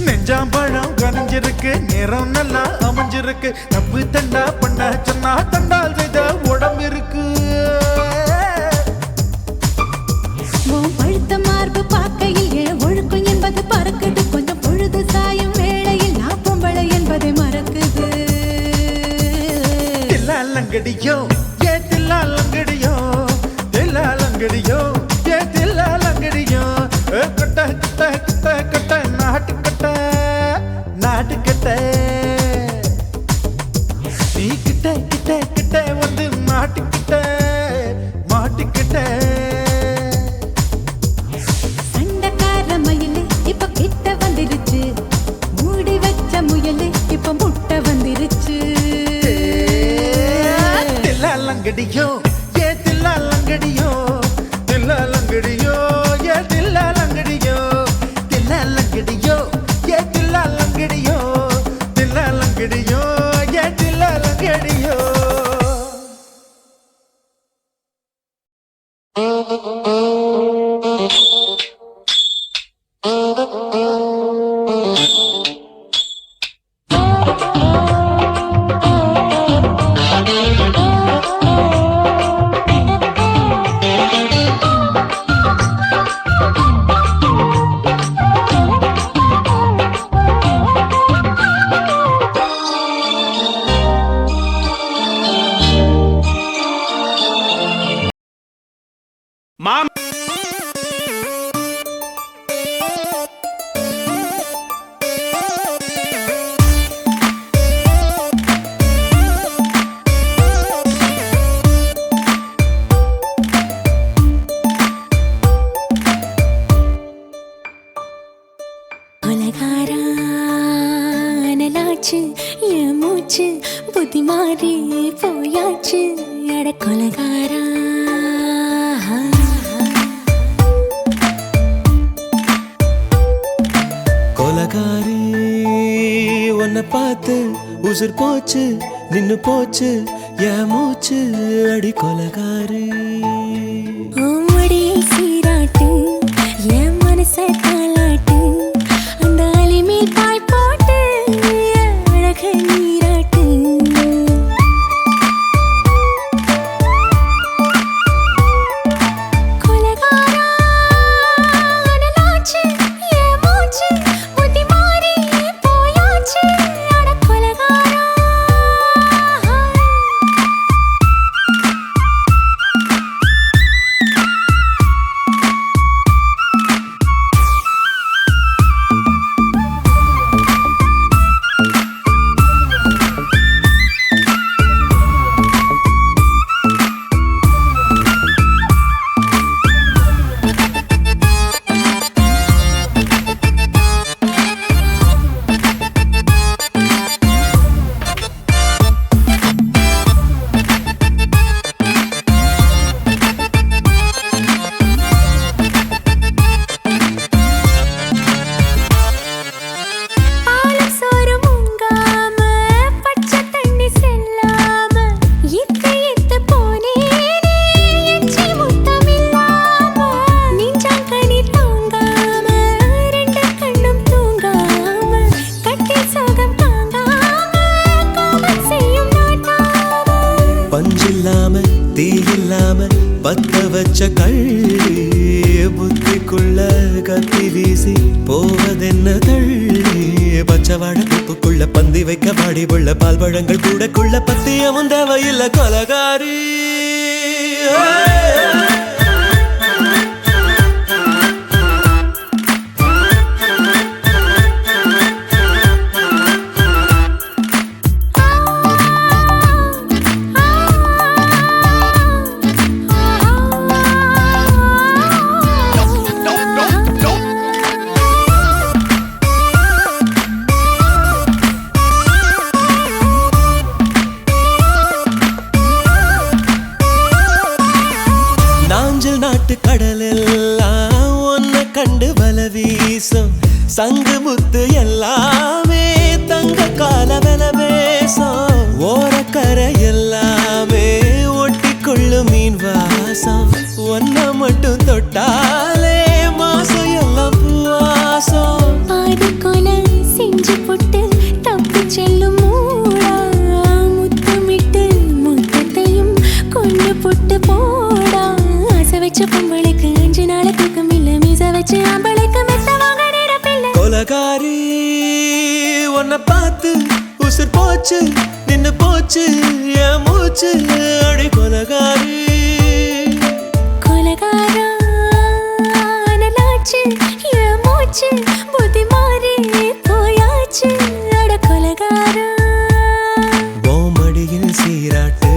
நெஞ்சாம்பழம் கனிஞ்சிருக்கு நிறம் நல்லா அமைஞ்சிருக்கு நம்பு தண்டா பண்ண சொன்னா தண்டால் செய்த உடம்பு இருக்கு உன் பழுத்த மார்பு பார்க்கையில் என் ஒழுக்கம் என்பது பறக்குது கொஞ்சம் பொழுது சாயும் வேளையில் நான் பொம்பளை என்பதை மறக்குது தில்லாலங்கடியோ ஏ தில்லாலங்கடியோ தில்லாலங்கடியோ ஏ தில்லாலங்கடியோ ஏ கட்ட கட்ட கட்ட கட்ட நாட்டு கட்ட நாட்டு கட்ட நீ கிட்ட கிட்ட கிட்ட வந்து மாட்டிக்கிட்ட மாட்டிக்கிட்ட சண்டக்கார மயிலு இப்ப கிட்ட வந்துருச்சு மூடி வச்ச முயலு இப்ப முட்டை வந்துருச்சு தில்லாலங்கடியோ ஏ தில்லாலங்கடியோ தில்லாலங்கடியோ ஏ தில்லாலங்கடியோ தில்லாலங்கடியோ ஏ தில்லாலங்கடியோ தில்லாலங்கடியோ ஏ தில்லாலங்கடியோ புத்தி மாறி போயாச்சு அட கொலகாரா. கொலகாரி உன்னை பார்த்து உசுர் போச்சு நின்னு போச்சு என் மூச்சு அடி கொலகாரி. ஓமடியை சீராட்டு என் மனச தாளாட்டு அந்த அலிமேல் பாய் போட்டு அழக நீராட்டு. கொலகாரா அனலாச்சு என் மூச்சு புத்தி மாறி போயாச்சு அட கொலகாரா. பஞ்சில்லாம தீயில்லாம பத்த வச்ச கள்ளி புத்திக்குள்ள கத்தி வீசி போவதென்ன தள்ளி. பச்சவாட தூப்புக்குள்ள பந்தி வைக்க பாடி உள்ள பால் பழங்கள் கூடக்குள்ள பத்தியமும் தேவையில்லை கொலகாரி. நாஞ்சல் நாட்டு கடலெல்லாம் ஒன்ன கண்டு வல வீசும் சங்கு முத்து எல்லாமே தங்க கால வெல பேசும். ஓரக்கரை எல்லாமே ஒட்டிக்கொள்ளும் மீன் வாசம். ஒன்ன மட்டும் தொட்டாலே மாசம் எல்லாம் பூவாசம். பாதி கொலை செஞ்சு போட்டு தப்பி செல்லும் மூடா முத்தமிட்டு முத்தத்தையும் கொண்டு போட்டு போடா. ஆசை வச்ச பொம்பளைக்கு 5 நாள் தூக்கம் இல்ல மீச வச்சு ஆம்பளைக்கு மெத்த வாங்க நேரப்பில்லை. கொலகாரி உன்னை பார்த்து உசுர் போச்சு நின்னு போச்சு என் மூச்சு அடி கொலகாரி. கொலகாரா அனலாச்சு என் மூச்சு புத்தி மாறி போயாச்சு அட கொலகாரா. ஓமடியில் சீராட்டு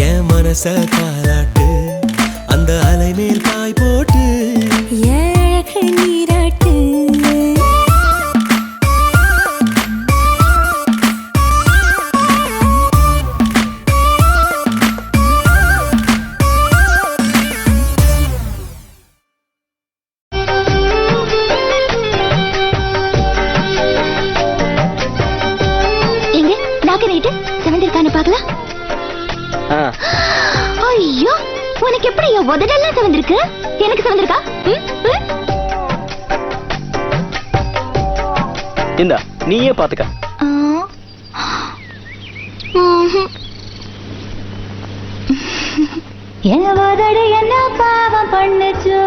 என் மனச தாளாட்டு அந்த அலை மேல் பாய் போட்டு அழக நீராட்டு. எங்க டாக்டர் ரைட்டு செவந்திருக்கான்னு பாக்கலாம். ஐயோ உனக்கு எப்படி உதடெல்லாம் செவந்திருக்கு? எனக்கு செவந்திருக்கா? இந்தா நீயே பாத்துக்க. என் உதடு என்ன பாவம் பண்ணுச்சோ,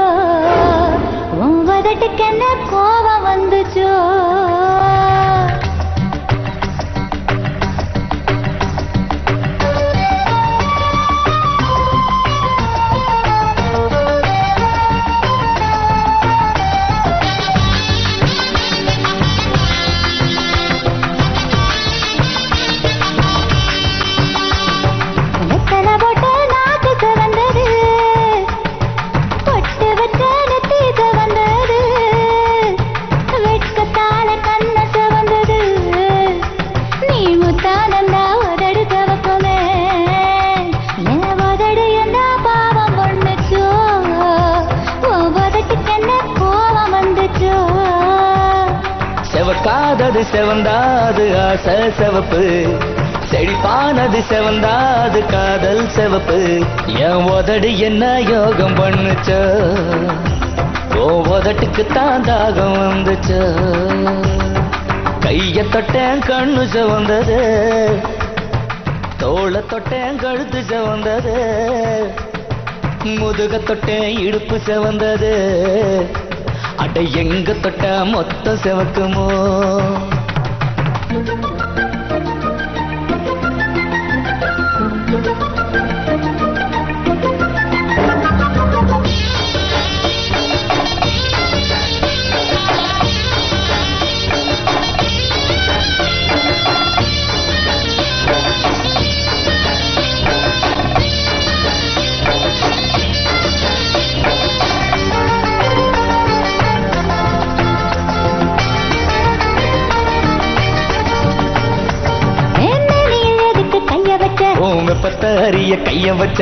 உன் உதட்டுக்கு என்ன கோபம் வந்துச்சோ. வெட்கத்தா செழிப்பானது செவந்தாது ஆசை சிவப்பு, செழிப்பானது செவந்தாது காதல் சிவப்பு. என் உதடு என்ன யோகம் பண்ணுச்சோ, ஓ உதட்டுக்கு தான் தாகம் வந்துச்சோ. கைய தொட்டேன் கண்ணு செவந்தது, தோள தொட்டேன் கழுத்து செவந்தது, முதுக தொட்டேன் இடுப்பு செவந்தது. அட எங்க தொட்ட மொத்தம் செவக்குமோ. பத்தறிய கைய வச்ச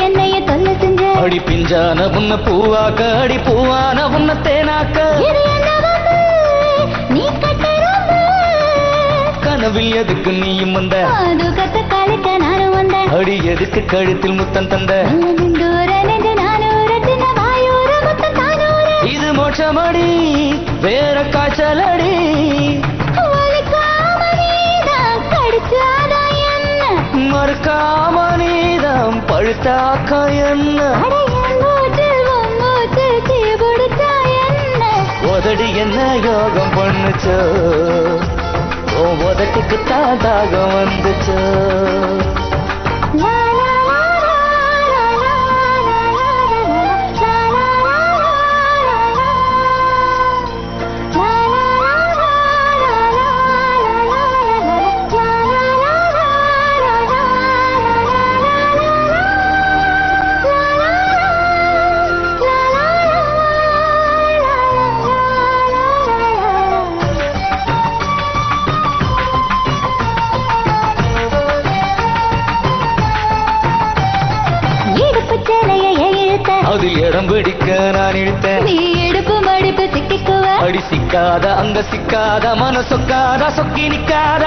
என்னைய தொல்ல செஞ்ச அடி பிஞ்சான உன்ன பூவாக்க, அடி பூவான உன்ன தேனாக்க. நீ கட்ட கனவில் எதுக்கு நீயும் வந்த, கத்த காலக்க நானும் வந்த. அடி எதுக்கு கழுத்தில் முத்தம் தந்த, இது மோட்சமடி வேற காய்ச்சலடி. மறுக்காம நீதம் பழுத்தாக்க என்ன, உதடி என்ன யோகம் பண்ணுச்சோ, ஓ உதட்டுக்கு தான் தாகம் வந்துச்சோ. அதில் இடம் பிடிக்க நான் இழுத்தேன், நீ எடுப்பு மடிப்பு சிக்கிக்குவ. அடி சிக்காத அங்க சிக்காத மன சொக்காத சொக்கி நிக்காத.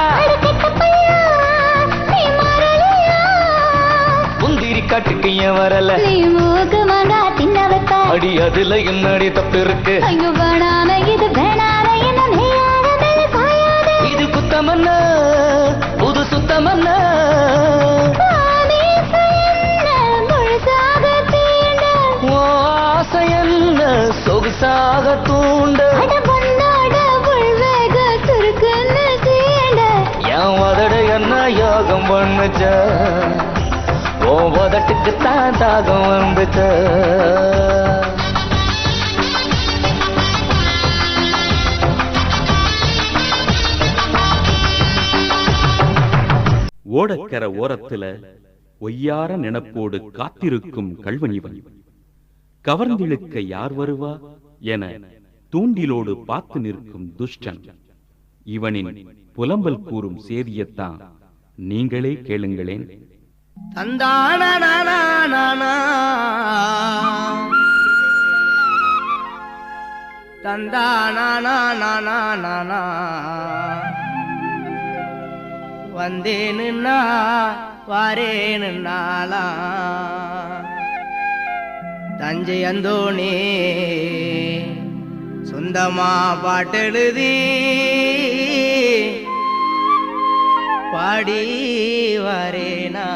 முந்திரி காட்டுக்கு ஏன் வரல, நீ மூக்கு மாங்கா தின்ன வைப்ப. அடி அதுல என்னடி தப்பு இருக்கு, ஐயோ வேணாம இது வேணாம என்ன நெய்யாத மேல சாயாத. இது குத்தமன்ன புது சுத்தமன்ன, சொகுசாக தூண்ட. என் உதட என்ன யோகம் பண்ணுச்ச, ஓ உதட்டுக்கு தான் தாகம் வந்துச்ச. ஓடக்கர ஓரத்துல ஒய்யார நினைப்போடு காத்திருக்கும் கல்வனிவன், கவர்ந்திழுக்க யார் வருவா என தூண்டிலோடு பார்த்து நிற்கும் துஷ்டன். இவனின் புலம்பல் கூறும் சேதியத்தான் நீங்களே கேளுங்களேன். தந்தானா தந்தானா வந்தேனுன்னா வாரேனுன்னாலா தஞ்சை அந்தோணி சொந்தமா பாட்டெழுதி பாடி வரேனா.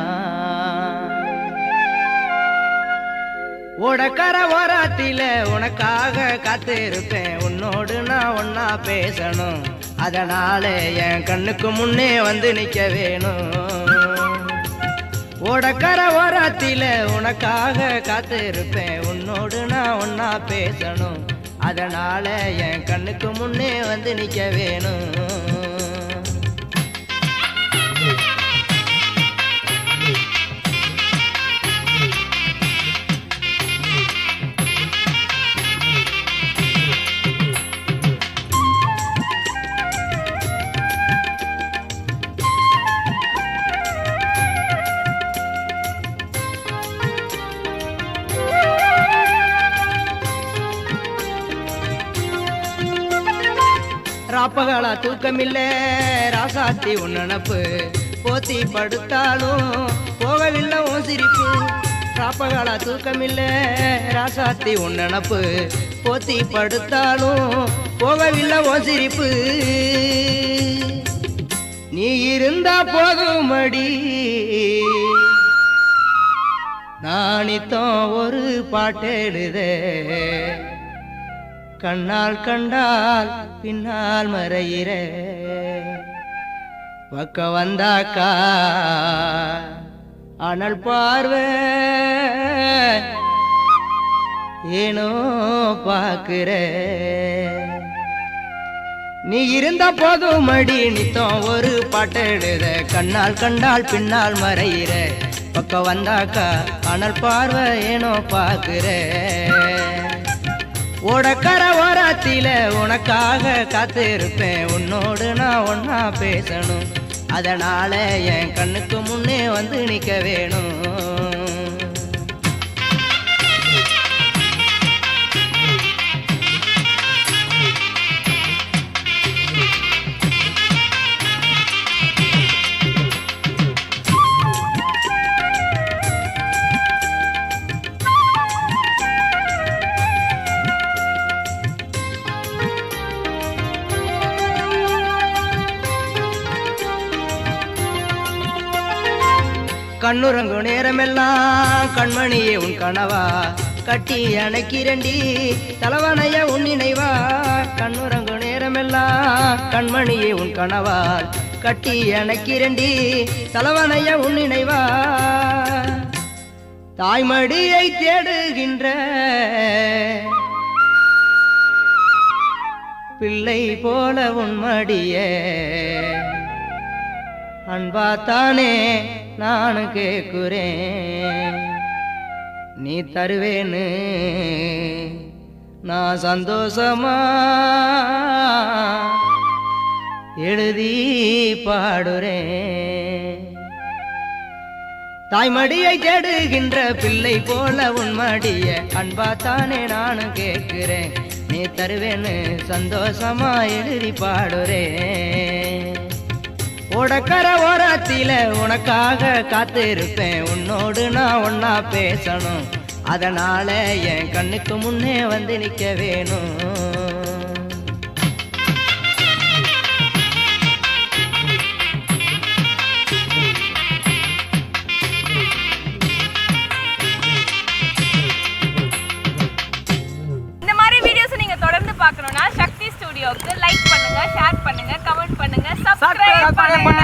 ஓடக்கர ஓரத்தில உனக்காக காத்திருப்பேன், உன்னோடு நான் ஒன்னா பேசணும், அதனால என் கண்ணுக்கு முன்னே வந்து நிக்க வேணும். ஓடக்கர ஓரத்தில உனக்காக காத்திருப்பேன், உன்னோடு நான் ஒன்னா பேசணும், அதனால என் கண்ணுக்கு முன்னே வந்து நிக்க வேணும். ராப்பகலா தூக்கமில்ல ராசாத்தி உன் நினப்பு போத்தி படுத்தாலும் போகவில்லை உன் சிரிப்பு ராப்பகலா தூக்கமில்ல ராசாத்தி உன் நினப்பு போத்தி படுத்தாலும் போகவில்லை உன் சிரிப்பு நீ இருந்தா போதுமடி நானித்தம் ஒரு பாட்டெழுதே கண்ணால் கண்டால் பின்னால் மறையிற பக்க வந்தாக்கா அனல் பார்வை ஏனோ பாக்குற நீ இருந்த போதும் மடி நித்தம் ஒரு பாட்டெழுத கண்ணால் கண்டால் பின்னால் மறையிற பக்க வந்தாக்கா அனல் பார்வை ஏனோ பாக்குற ஓடக்கர ஓரத்தில உனக்காக காத்திருப்பேன் உன்னோடு நான் ஒன்னா பேசணும் அதனால என் கண்ணுக்கு முன்னே வந்து நிக்க வேணும் கண்ணுறங்கு நேரமெல்லாம் கண்மணியே உன் கனவா கட்டி அணைக்கிறண்டி தலைவனைய உன் நினைவா கண்ணுறங்கு நேரமெல்லாம் கண்மணியே உன் கனவால் கட்டி அணைக்கிறண்டி தலைவனைய உன் நினைவா தாய்மடியை தேடுகின்ற பிள்ளை போல உன் மடியே அன்பாத்தானே நானு கேக்குறேன் நீ தருவேன்னு நான் சந்தோஷமா எழுதி பாடுறேன் தாய்மடியை தேடுகின்ற பிள்ளை போல உன் மடிய அன்பாத்தானே நானும் கேட்கிறேன் நீ தருவேன்னு சந்தோஷமா எழுதி பாடுறேன் ஓடக்கர ஓரத்தில உனக்காக காத்திருப்பேன் உன்னோடு நான் ஒன்னா பேசணும் அதனால என் கண்ணுக்கு முன்னே வந்து நிக்க வேணும் இந்த மாதிரி வீடியோஸ் நீங்க தொடர்ந்து பார்க்கணும்னா சக்தி ஸ்டுடியோக்கு லைக் பண்ணுங்க, ஷேர் பண்ணுங்க, கமெண்ட் பண்ணுங்க, சப்ஸ்கிரைப் பண்ணுங்க.